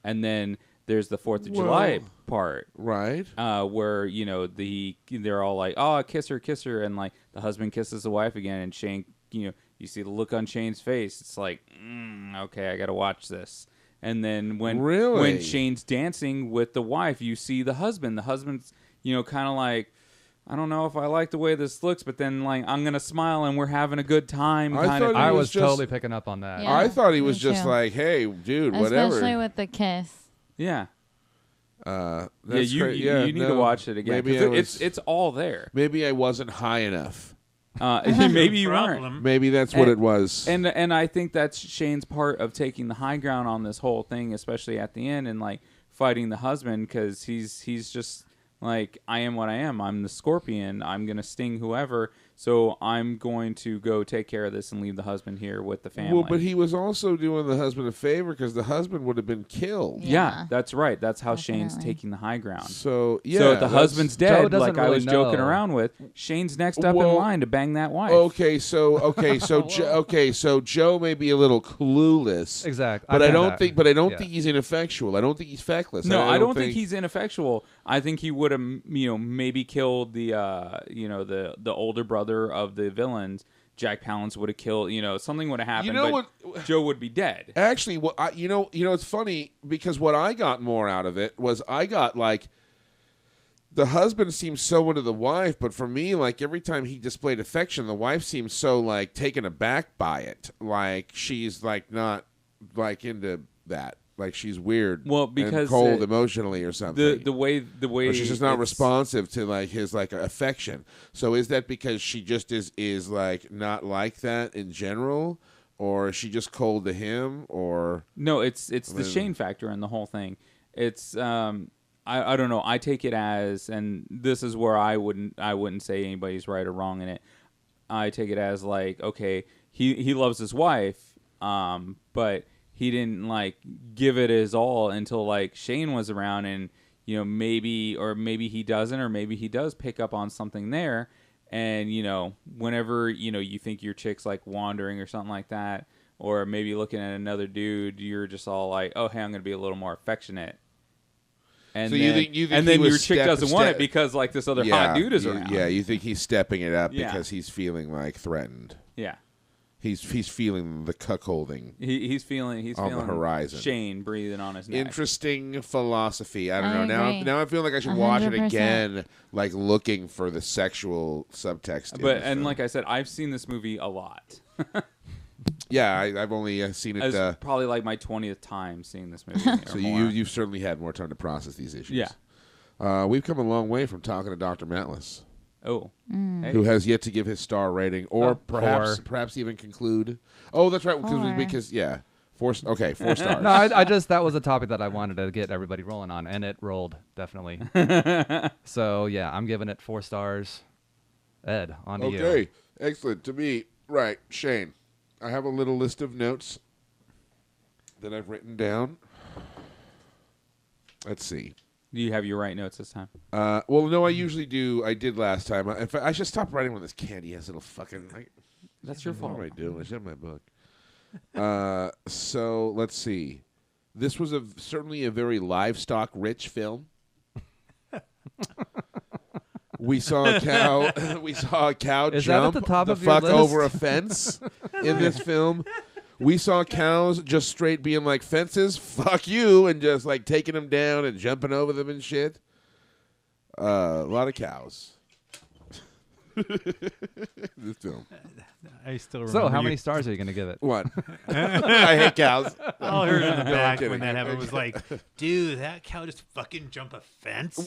And then there's the 4th of July part. Right. Where, they're all like, oh, kiss her. And like the husband kisses the wife again. And Shane, you see the look on Shane's face. It's like, okay, I got to watch this. And then when Shane's dancing with the wife, you see the husband. The husband's, kind of like, I don't know if I like the way this looks, but then like I'm gonna smile and we're having a good time. I was totally picking up on that. Yeah, I thought he was me just too. like, hey, dude, whatever. Especially with the kiss. Yeah. That's You need to watch it again. Maybe it's all there. Maybe I wasn't high enough. Maybe you weren't. Problem. Maybe that's what it was. And I think that's Shane's part of taking the high ground on this whole thing, especially at the end, and like fighting the husband, because he's just like, I am what I am. I'm the scorpion. I'm gonna sting whoever. So I'm going to go take care of this and leave the husband here with the family. Well, but he was also doing the husband a favor because the husband would have been killed. Yeah, that's right. That's how Shane's Definitely. taking the high ground. So yeah. So if the husband's dead, doesn't like I really was joking know. around with, Shane's next up in Well, line to bang that wife. So Joe may be a little clueless. Exactly. But I don't think Yeah. think he's ineffectual. I don't think he's feckless. No, I don't think he's ineffectual. I think he would have, maybe killed the, the older brother of the villains. Jack Palance would have killed. Something would have happened. But Joe would be dead. Actually, it's funny because what I got more out of it was I got like the husband seems so into the wife, but for me, like every time he displayed affection, the wife seems so like taken aback by it. Like she's like not like into that. Like she's weird, Well, because and cold emotionally or something. The way or she's just not responsive to like his like affection. So is that because she just is like not like that in general, or is she just cold to him, or No, it's the Shane factor in the whole thing. It's I don't know. I take it as, and this is where I wouldn't say anybody's right or wrong in it. I take it as like, okay, he loves his wife, but he didn't like give it his all until like Shane was around, and maybe he doesn't, or maybe he does pick up on something there, and whenever you think your chick's like wandering or something like that, or maybe looking at another dude, you're just all like, oh hey, I'm gonna be a little more affectionate. And so then, you think and then he was your chick doesn't want it because like this other hot dude is around. Yeah, you think he's stepping it up Yeah. because he's feeling like threatened. Yeah. He's feeling the cuckolding. He's feeling on the horizon. Shane breathing on his neck. Interesting philosophy. I don't know. agree. Now I feel like I should watch it 100%. again, like looking for the sexual subtext. But in the and film. like I said, I've seen this movie a lot. yeah, I've only seen it. It's probably like my 20th time seeing this movie. So you've certainly had more time to process these issues. Yeah. We've come a long way from talking to Dr. Matlis, Oh. Hey. who has yet to give his star rating, or perhaps even conclude. Oh, that's right. Because 4 stars. No, I just that was a topic that I wanted to get everybody rolling on, and it rolled definitely. So yeah, I'm giving it 4 stars. Ed, on to you. Okay, excellent. To me, right, Shane. I have a little list of notes that I've written down. Let's see. Do you have your right notes this time? Well, no, I usually do. I did last time. In fact, I should stop writing with this candy ass little fucking. That's your fault. What am I doing? I should have my book. So let's see. This was certainly a very livestock-rich film. We saw a cow. We saw a cow Is that at jump the top the of your fuck list? over a fence in this film. We saw cows just straight being like, fences, fuck you, and just like taking them down and jumping over them and shit. A lot of cows. This film. I still remember. So, how many stars are you going to give it? What? I hate cows. All I heard in the back kidding. when that happened was like, dude, that cow just fucking jump a fence.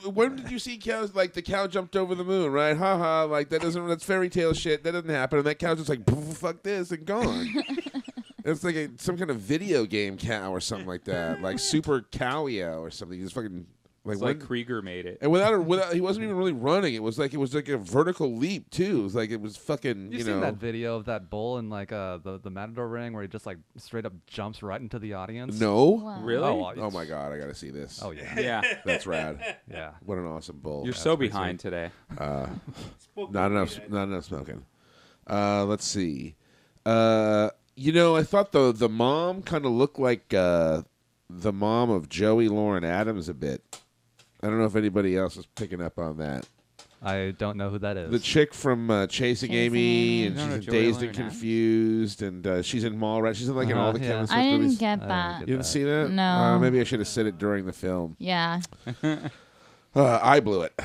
When did you see cows? Like the cow jumped over the moon, right? Ha ha! Like that's fairy tale shit. That doesn't happen. And that cow's just like, fuck this, and gone. It's like some kind of video game cow or something like that, like Super Cowio or something. He's fucking Like Krieger made it. and without he wasn't even really running. It was like a vertical leap too. It was like it was fucking. You seen that video of that bull in like the Matador ring where he just like straight up jumps right into the audience? No. Wow. Really? Oh my god! I gotta see this. Oh yeah. Yeah. That's rad. Yeah. What an awesome bull. You're so behind today. Not enough smoking. Let's see. I thought the mom kind of looked like the mom of Joey Lauren Adams a bit. I don't know if anybody else is picking up on that. I don't know who that is. The chick from Chasing Amy, and I don't know she's in Joey Dazed Lauren and Adams. Confused, and she's in Mallrats. She's in in all the Kevin Smith I didn't movies. get I that. didn't You didn't see that? No. Maybe I should have said it during the film. Yeah. I blew it.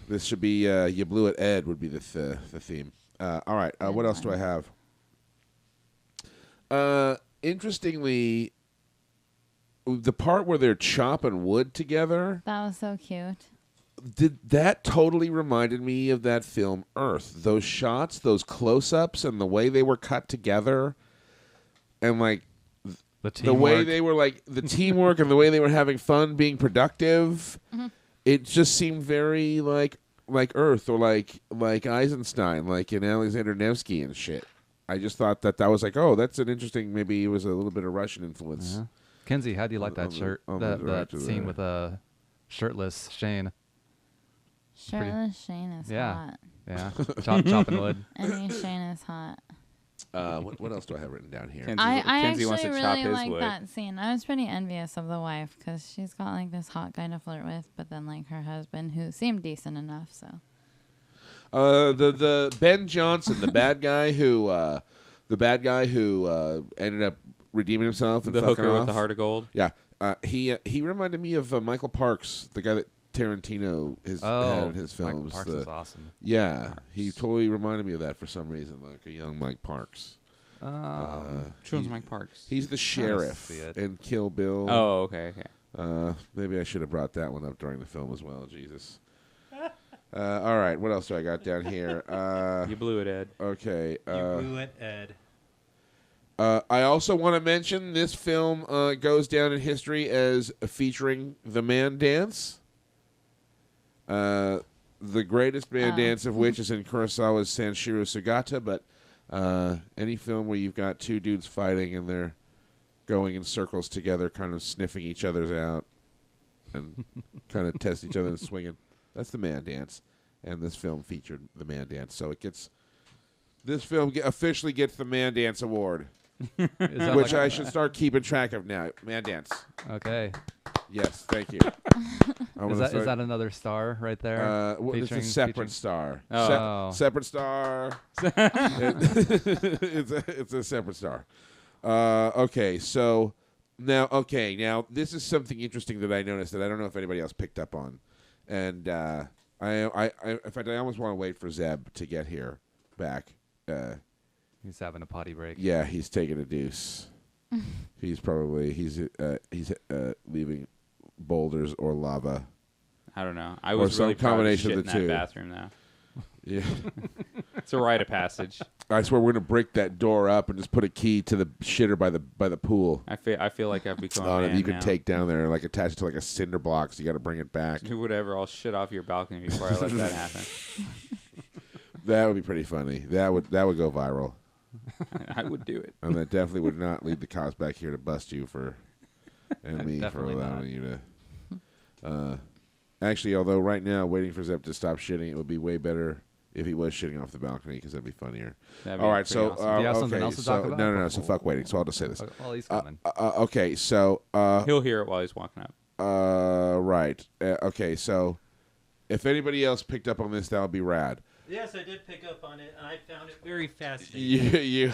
This should be You Blew It, Ed would be the theme. All right. What else do I have? Interestingly, the part where they're chopping wood together, That was so cute. that totally reminded me of that film Earth. Those shots, those close-ups, and the way they were cut together, and the way they were the teamwork and the way they were having fun, being productive. It just seemed very like Earth or like Eisenstein, like in Alexander Nevsky and shit. I just thought that was that's an interesting. Maybe it was a little bit of Russian influence. Kinsey, how do you like that shirt? That director scene there. with shirtless Shane. Shirtless Shane is Yeah. hot. Yeah, chopping wood. Any Shane is hot. What else do I have written down here? I Kenzie wants actually to chop really his like wood. that scene. I was pretty envious of the wife because she's got this hot guy to flirt with, but then her husband who seemed decent enough. So The Ben Johnson, the bad guy who ended up redeeming himself and The fucking hooker off. with the heart of gold. Yeah, he reminded me of Michael Parks, the guy that Tarantino had in his films. Michael Parks is awesome. Yeah, he totally reminded me of that for some reason, like a young Mike Parks. Which one's Mike Parks? He's the sheriff see it. in Kill Bill. Oh, okay. Maybe I should have brought that one up during the film as well. Jesus. All right, what else do I got down here? You blew it, Ed. Okay. You blew it, Ed. I also want to mention this film goes down in history as featuring the man dance. The greatest man dance of which is in Kurosawa's Sanshiro Sugata, but any film where you've got two dudes fighting and they're going in circles together, kind of sniffing each other's out and kind of test each other and swinging. That's the man dance, and this film featured the man dance. So this film officially gets the man dance award, which I should start keeping track of now. Man dance. Okay. Yes, thank you. Is that another star right there? It's a separate star. Oh. Separate star. It's a separate star. Okay, so now this is something interesting that I noticed that I don't know if anybody else picked up on, and in fact I almost want to wait for Zeb to get here back. He's having a potty break. Yeah, he's taking a deuce. he's leaving boulders or lava. I don't know. I was some really proud combination of of shit the in that two. bathroom, though. Yeah. It's a rite of passage. I swear we're gonna break that door up and just put a key to the shitter by the pool. I feel like I've become a that man you can now. take down there and attach it to a cinder block. So you got to bring it back. Do whatever. I'll shit off your balcony before I let that happen. That would be pretty funny. That would go viral, I would do it. and that definitely would not lead the cops back here to bust you and me for Definitely allowing not. you to. Actually, although right now waiting for Zeb to stop shitting, it would be way better if he was shitting off the balcony because that'd be funnier. That'd be All right, pretty so awesome. Do you have something okay, else to so talk about? no. So fuck waiting. So I'll just say this. Okay, well, he's coming. Okay, so He'll hear it while he's walking up. right. Okay, so if anybody else picked up on this, that would be rad. Yes, I did pick up on it, and I found it very fascinating.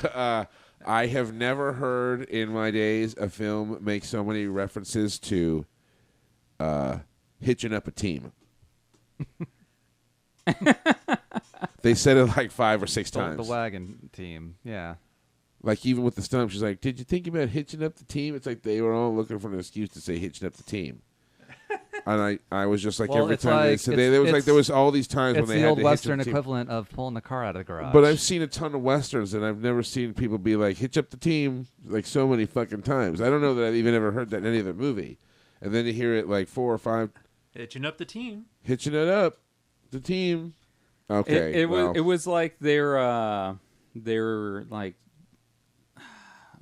I have never heard in my days a film make so many references to hitching up a team. They said it 5 or 6 times. The wagon team, yeah. Even with the stump, she's like, "Did you think about hitching up the team?" It's like they were all looking for an excuse to say hitching up the team. And I was just Well, every it's time they like- said it's- there was all these times when It's they the had old to hitch up Western the team. equivalent of pulling the car out of the garage. But I've seen a ton of westerns, and I've never seen people be like, "Hitch up the team," so many fucking times. I don't know that I've even ever heard that in any other movie. And then to hear it 4 or 5, Hitching up the team. hitching it up, the team. Okay, It well, was like their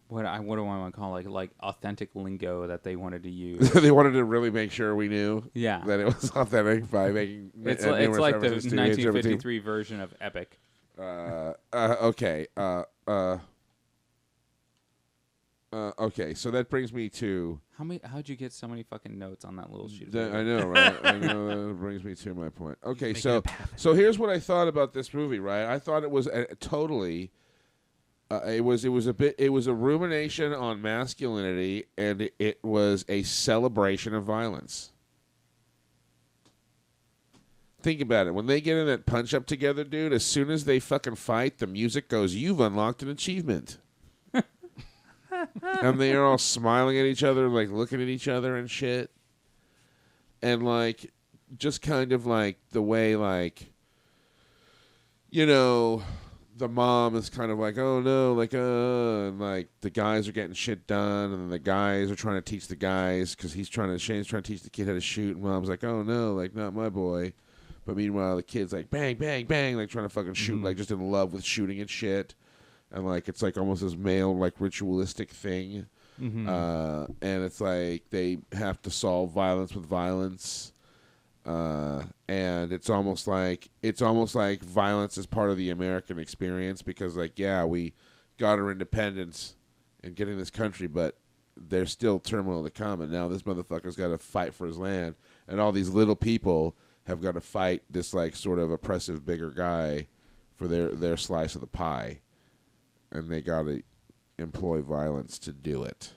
what do I want to call like authentic lingo that they wanted to use. they wanted to really make sure we knew Yeah. that it was authentic by making. It's numerous like the references to hitch up the team. 1953 version of Epic. Okay. Okay, so that brings me to How'd you get so many fucking notes on that little sheet? I know, right? I know that brings me to my point. Okay, Make it so happen. so here's what I thought about this movie. Right, I thought it was totally. It was a rumination on masculinity, and it was a celebration of violence. Think about it. When they get in that punch up together, dude, as soon as they fucking fight, the music goes, "You've unlocked an achievement." And they are all smiling at each other, like looking at each other and shit. And like, just kind of like the way, like, you know, the mom is kind of like, oh no, like, and like the guys are getting shit done, and the guys are trying to teach the guys because Shane's trying to teach the kid how to shoot, and mom's like, oh no, like not my boy. But meanwhile, the kid's like, bang, bang, bang, like trying to fucking shoot, like just in love with shooting and shit. And like it's like almost this male like ritualistic thing, and it's like they have to solve violence with violence, and it's almost like violence is part of the American experience because like we got our independence and getting this country, but there's still turmoil to come, and now this motherfucker's got to fight for his land, and all these little people have got to fight this like sort of oppressive bigger guy for their slice of the pie. And they got to employ violence to do it.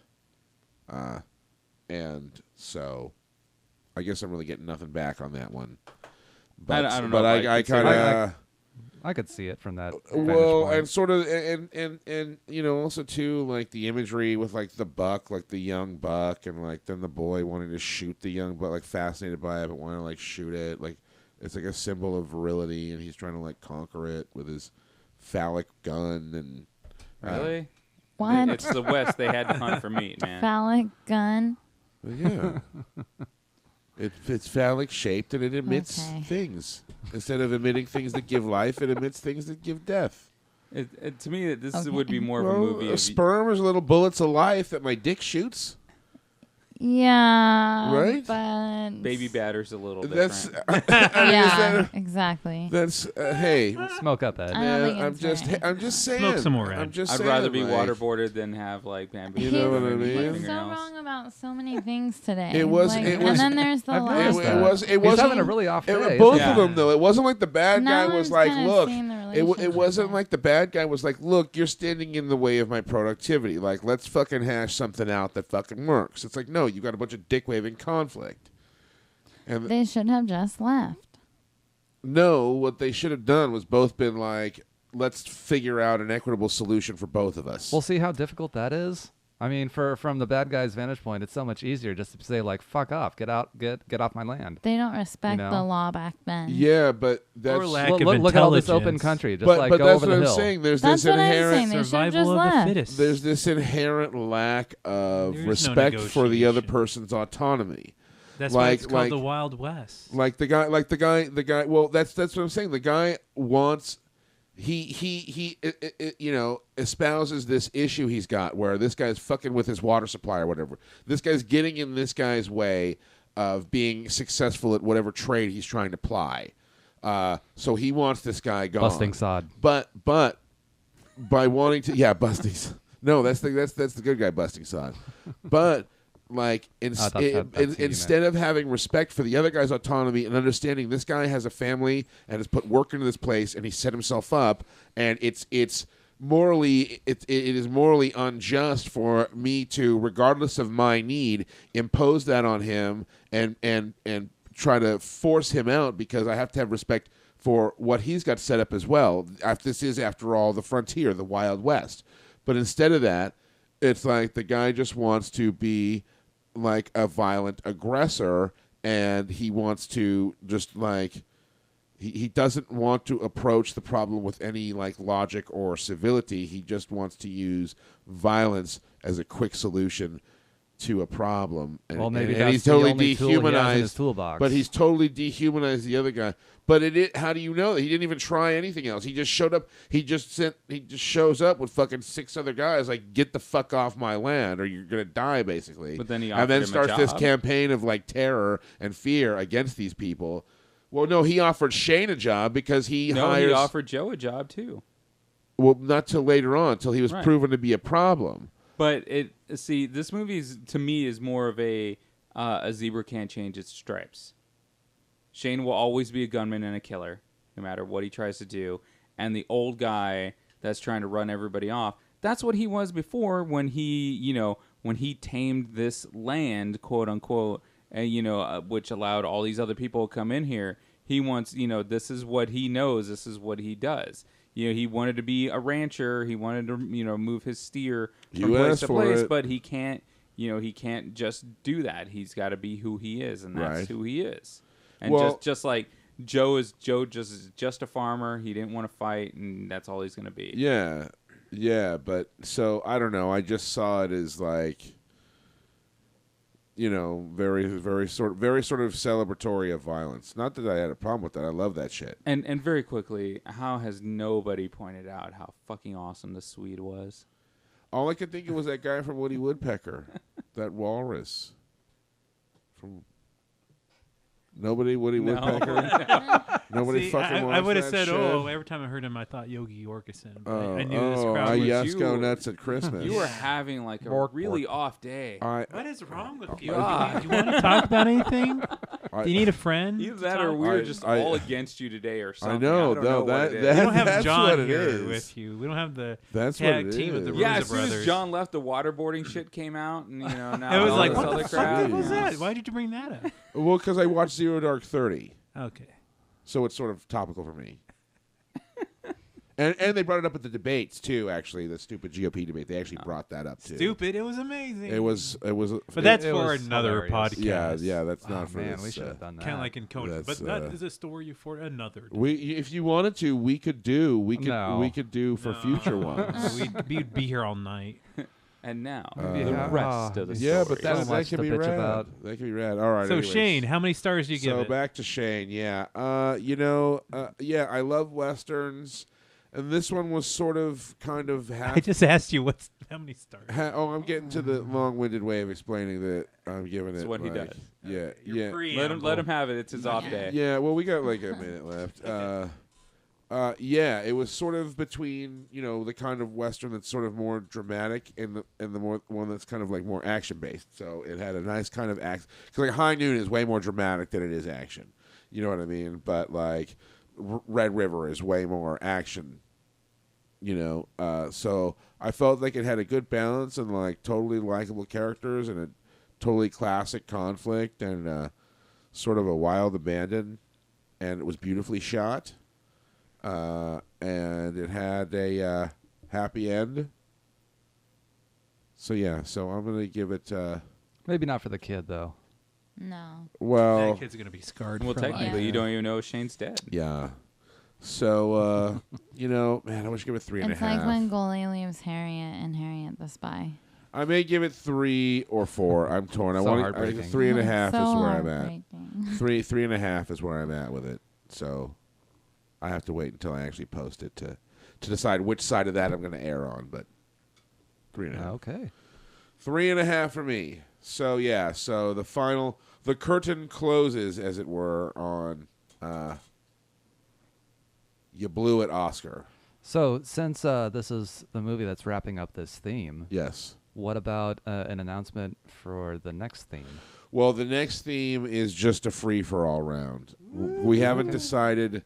And so I guess I'm really getting nothing back on that one. But I don't know. But I kind of... I could see it from that well, point. and sort of... And you know, also, too, like, the imagery with, like, the buck, like, the young buck, and, like, then the boy wanting to shoot the young buck, like, fascinated by it, but wanting to, like, shoot it. Like, it's, like, a symbol of virility, and he's trying to, like, conquer it with his phallic gun and... Really? What? It's the West. They had to hunt for meat, man. Phallic gun. Yeah. It's phallic shaped and it emits things. Instead of emitting things that give life, it emits things that give death. To me, this would be more of a movie. A sperm is little bullets of life that my dick shoots. Yeah. Right? But Baby batter's a little That's different. yeah, exactly. That's hey. Smoke up, Ed. I don't Man, think I'm just saying. Smoke some more, Ed. I'm just I'd saying, rather be like, waterboarded than have like bamboo. You know what I in my mean? He's so fingernails. wrong about so many things today. It was- Like, it was- and then there's the I've last. noticed that. It He's wasn't having a really off day. both Yeah. of them though. It wasn't like the bad No guy was one's like, kinda look. seen the It relationship wasn't yet. like the bad guy was like, look, you're standing in the way of my productivity. Like, let's fucking hash something out that fucking works. It's like, no, you got a bunch of dick waving conflict. And They should have just left. no, what they should have done was both been like, let's figure out an equitable solution for both of us. We'll see how difficult that is. I mean, from the bad guy's vantage point, it's so much easier just to say like, "Fuck off, get out, get off my land." They don't respect know? the law back then. yeah, but that's Or lack Look, of look at all this intelligence. open country, just but like but go that's over what the I'm hill. saying. There's That's this what I'm saying. inherent They should have Survival just of left. the fittest. there's this inherent lack of There's no respect for the other negotiation. person's autonomy. That's why it's like- called like- the Wild West. Like the guy. Well, that's what I'm saying. The guy wants. He you know, espouses this issue he's got where this guy's fucking with his water supply or whatever. This guy's getting in this guy's way of being successful at whatever trade he's trying to ply. So he wants this guy gone. Busting sod. But by wanting to, busting. No, that's the good guy busting sod. But like that's what you instead of having respect for the other guy's autonomy and understanding this guy has a family and has put work into this place and he set himself up, and it's morally it is morally unjust for me to, regardless of my need, impose that on him and try to force him out because I have to have respect for what he's got set up as well. This is, after all, the frontier, the Wild West. But instead of that, it's like the guy just wants to be like a violent aggressor, and he wants to just like he doesn't want to approach the problem with any like logic or civility. He just wants to use violence as a quick solution to a problem. And, Well, maybe and that's he's the totally only tool he has in his dehumanized. toolbox. But he's totally dehumanized the other guy. But how do you know that he didn't even try anything else? He just showed up. He just shows up with fucking 6 other guys. Like, get the fuck off my land, or you're gonna die, basically. But then he and offered then him a starts this job. campaign of like terror and fear against these people. Well, no, he offered Shane a job because he hires. He offered Joe a job too. Well, not till later on, till he was Right. proven to be a problem. But this movie to me is more of a zebra can't change its stripes. Shane will always be a gunman and a killer, no matter what he tries to do. And the old guy that's trying to run everybody off, that's what he was before when he tamed this land, quote unquote, and which allowed all these other people to come in here. He wants, this is what he knows, this is what he does. He wanted to be a rancher, he wanted to, move his steer from place to place, but he can't, he can't just do that. He's got to be who he is, and that's who he is. And just like Joe just a farmer. He didn't want to fight, and that's all he's going to be. Yeah, but so I don't know. I just saw it as like, very, very sort of celebratory of violence. Not that I had a problem with that. I love that shit. And very quickly, how has nobody pointed out how fucking awesome the Swede was? All I could think of was that guy from Woody Woodpecker, that walrus from. Nobody Woody Woodpecker. Nobody fucking. I would have said, shit. every time I heard him, I thought Yogi Orkison. I knew this crowd was. Yes, go nuts at Christmas. You were having like a really off day. What is wrong with you? Do you want to talk about anything? Do you need a friend? Either that, or we were just all against you today, or something. I know. I don't know that we don't have John here is. with you. We don't have the tag team of the Russo Russo as soon brothers. as John left, the waterboarding shit came out, and now it was like, what the fuck was that? Why did you bring that up? Well, because I watched Zero Dark 30. Okay. So it's sort of topical for me. and they brought it up at the debates too. Actually, the stupid GOP debate, they actually brought that up too. Stupid. It was amazing. It was. But that's for another podcast. Yeah. That's not for man, this. we should have done that. Kind of like in Conan. But that is a story for another. If you wanted to, we could do. We could do for future ones. We'd be here all night. And now the rest of the story. Yeah, but that much could to be bitch rad. about. That could be rad. All right. So anyways. Shane, how many stars do you give it? So back to Shane. Yeah. I love westerns, and this one was kind of half. I just asked you how many stars. I'm getting to the long-winded way of explaining that I'm giving it. It's what he does. Yeah. Let him have it. It's his off day. Yeah. Well, we got like a minute left. It was sort of between the kind of western that's sort of more dramatic and the more one that's kind of like more action based. So it had a nice kind of act. Because like High Noon is way more dramatic than it is action. You know what I mean? But like Red River is way more action. So I felt like it had a good balance and like totally likable characters and a totally classic conflict and sort of a wild abandon, and it was beautifully shot. And it had a happy end. So I'm gonna give it. Maybe not for the kid though. No. Well, that kid's gonna be scarred. Well, for technically, life. you don't even know Shane's dead. Yeah. So man, I wish I give it 3.5. It's like when Goalie leaves Harriet and Harriet the Spy. I may give it 3 or 4. I'm torn. So I want heartbreaking. 3.5 So is where I'm at. heartbreaking. 3.5 is where I'm at with it. So I have to wait until I actually post it to decide which side of that I'm going to err on. But 3.5. Okay. 3.5 for me. So so the curtain closes, as it were, on You Blew It, Oscar. So since this is the movie that's wrapping up this theme, Yes. what about an announcement for the next theme? Well, the next theme is just a free for all round. We haven't decided.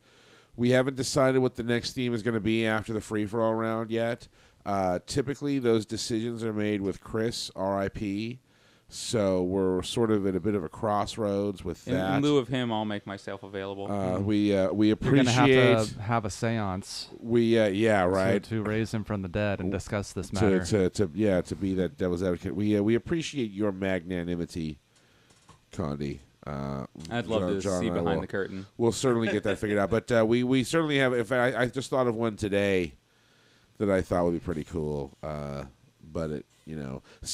We haven't decided what the next theme is going to be after the free for all round yet. Typically, those decisions are made with Chris, R.I.P. So we're sort of at a bit of a crossroads with that. In lieu of him, I'll make myself available. We appreciate. You're going to have a seance. Right. To raise him from the dead and discuss this matter. To be that devil's advocate. We appreciate your magnanimity, Condi. I'd love to John see behind the curtain. We'll certainly get that figured out. But we certainly have. In fact, I just thought of one today that I thought would be pretty cool. But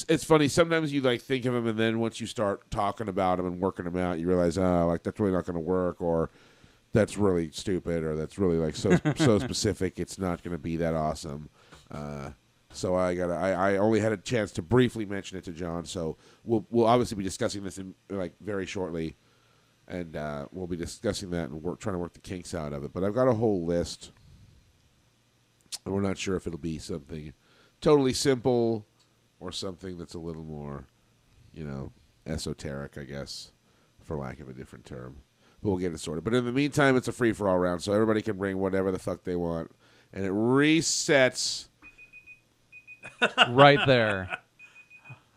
it's funny. Sometimes you like think of them, and then once you start talking about them and working them out, you realize, that's really not going to work, or that's really stupid, or that's really like so specific. It's not going to be that awesome. So I only had a chance to briefly mention it to John. So we'll obviously be discussing this in like very shortly, and we'll be discussing that and trying to work the kinks out of it. But I've got a whole list, and we're not sure if it'll be something totally simple or something that's a little more, esoteric, I guess, for lack of a different term. But we'll get it sorted. But in the meantime, it's a free-for-all round, so everybody can bring whatever the fuck they want. And it resets. Right there.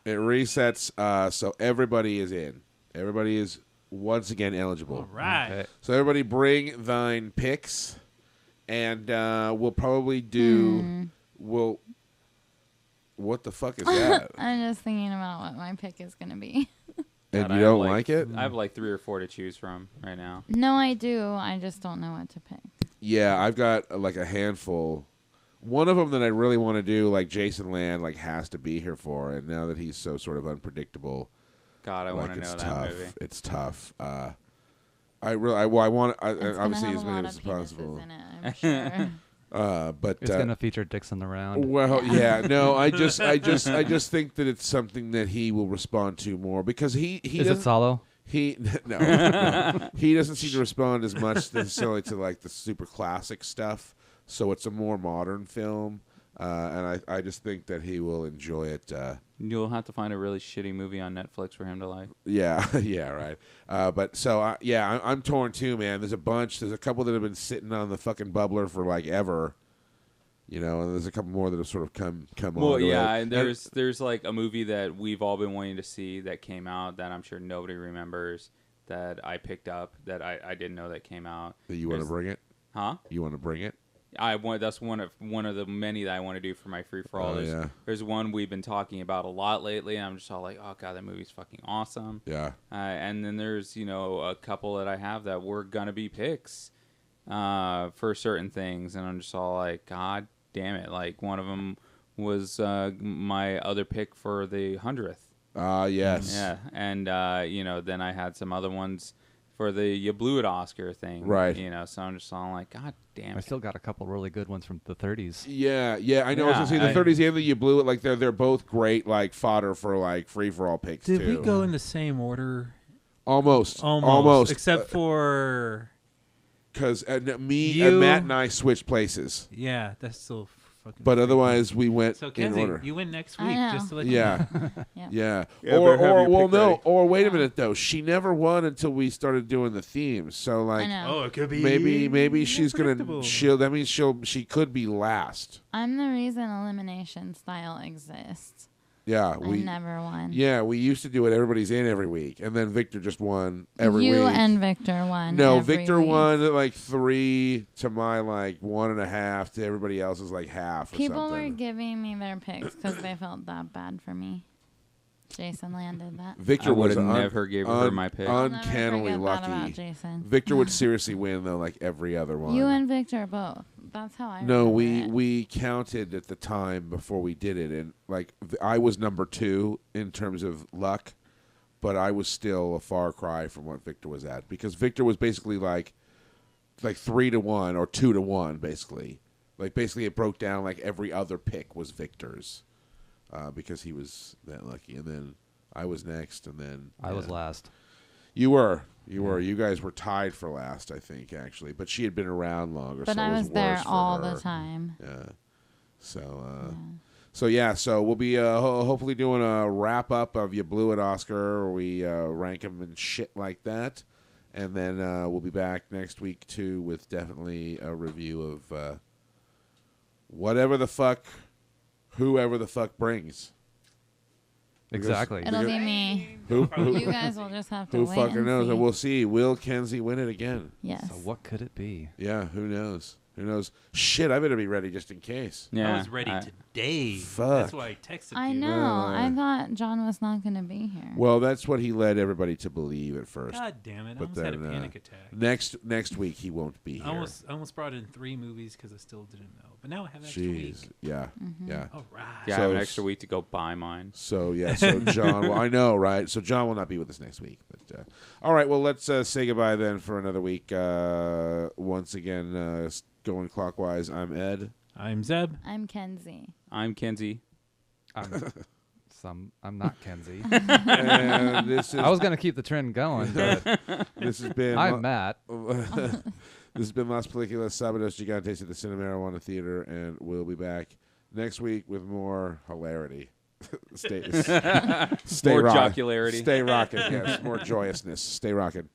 It resets, so everybody is in. Everybody is once again eligible. All right. Okay. So everybody bring thine picks, and we'll probably do. What the fuck is that? I'm just thinking about what my pick is going to be. And God, you don't like it? I have like 3 or 4 to choose from right now. No, I do. I just don't know what to pick. Yeah, I've got like a handful. One of them that I really want to do, like Jason Land, like has to be here for. And now that he's so sort of unpredictable, God, I want to know that tough. movie. It's tough. I want It's obviously gonna as have a many lot as of possible. penises in it, I'm sure. But It's gonna feature dicks in the round. well, yeah, no, I just think that it's something that he will respond to more because he Is it doesn't. Solo? He no, he doesn't seem to respond as much necessarily to like the super classic stuff. So it's a more modern film, and I just think that he will enjoy it. You'll have to find a really shitty movie on Netflix for him to like. Yeah, yeah, right. But so I'm torn too, man. There's a bunch. There's a couple that have been sitting on the fucking bubbler for like ever. And there's a couple more that have sort of come on. Well, yeah, and there's like a movie that we've all been wanting to see that came out that I'm sure nobody remembers that I picked up that I didn't know that came out. That you want to bring it? Huh? You want to bring it? That's one of the many that I want to do for my free for all. Yeah. There's one we've been talking about a lot lately, and I'm just all like, oh god, that movie's fucking awesome. Yeah. And then there's a couple that I have that were gonna be picks for certain things, and I'm just all like, god damn it! Like one of them was my other pick for the 100th. Yes. Yeah, and then I had some other ones for the You Blew It Oscar thing. Right. So I'm just all like, god damn it. I still got a couple really good ones from the 30s. Yeah, I know. I was gonna say the 30s and the You Blew It. Like they're both great, like fodder for like free for all picks. Did too. we go in the same order? Almost. Except for because me you- and Matt and I switched places, yeah, that's still fucking. but freaky. otherwise we went So in Kenzie, order. you win next I week. know. Just to let you Yeah, know. Yep. yeah. Yeah, better have your pick ready. Or wait a minute though. She never won until we started doing the themes. So I like know. Oh, it could be. maybe she's gonna unpredictable. that means she could be last. I'm the reason elimination style exists. Yeah, I never won. Yeah, we used to do it. Everybody's in every week, and then Victor just won every week. You and Victor won. No, every Victor week. won like 3 to my like 1.5 to everybody else's like half. Or People were something. giving me their picks because they felt that bad for me. Jason landed that. Victor I would was have never gave her my pick. I'll never Uncannily forget that about lucky. Jason. Victor would seriously win though, like every other one. You and Victor both. That's how I. No, remember it. we counted at the time before we did it, and like I was number 2 in terms of luck, but I was still a far cry from what Victor was at because Victor was basically like 3 to 1 or 2 to 1, basically. Like basically, it broke down like every other pick was Victor's, because he was that lucky, and then I was next, and then I was last. You were. You guys were tied for last, I think, actually. But she had been around longer, But so I it was was there worse for all her. the time. Yeah. So we'll be hopefully doing a wrap up of You Blew It Oscar, where we rank them and shit like that, and then we'll be back next week too with definitely a review of whatever the fuck, whoever the fuck brings. Exactly. It'll be me. Who You guys will just have to who wait fucking and knows? see. And we'll see. Will Kenzie win it again? Yes. So what could it be? Yeah, who knows? Who knows? Shit, I better be ready just in case. Yeah, I was ready today. Fuck. That's why I texted I you. know. I thought John was not going to be here. Well, that's what he led everybody to believe at first. God damn it! I But almost had a then, panic attack. Next week he won't be here. I almost brought in 3 movies because I still didn't know. But now I have an extra week. Jeez, yeah, yeah. All right. Yeah, I So have an s- extra week to go buy mine. So yeah, so John. Well, I know, right? So John will not be with us next week. But all right, well, let's say goodbye then for another week. Once again, going clockwise. I'm Ed. I'm Zeb. I'm Kenzie. I'm Kenzie. I'm not Kenzie. And this is I was gonna keep the trend going, but this has been I'm Matt. This has been Las Películas Sábados Gigantes at the Cinemarijuana Theatre, and we'll be back next week with more hilarity. stay More rocking. jocularity. Stay rocking. Yes, more joyousness. Stay rocking.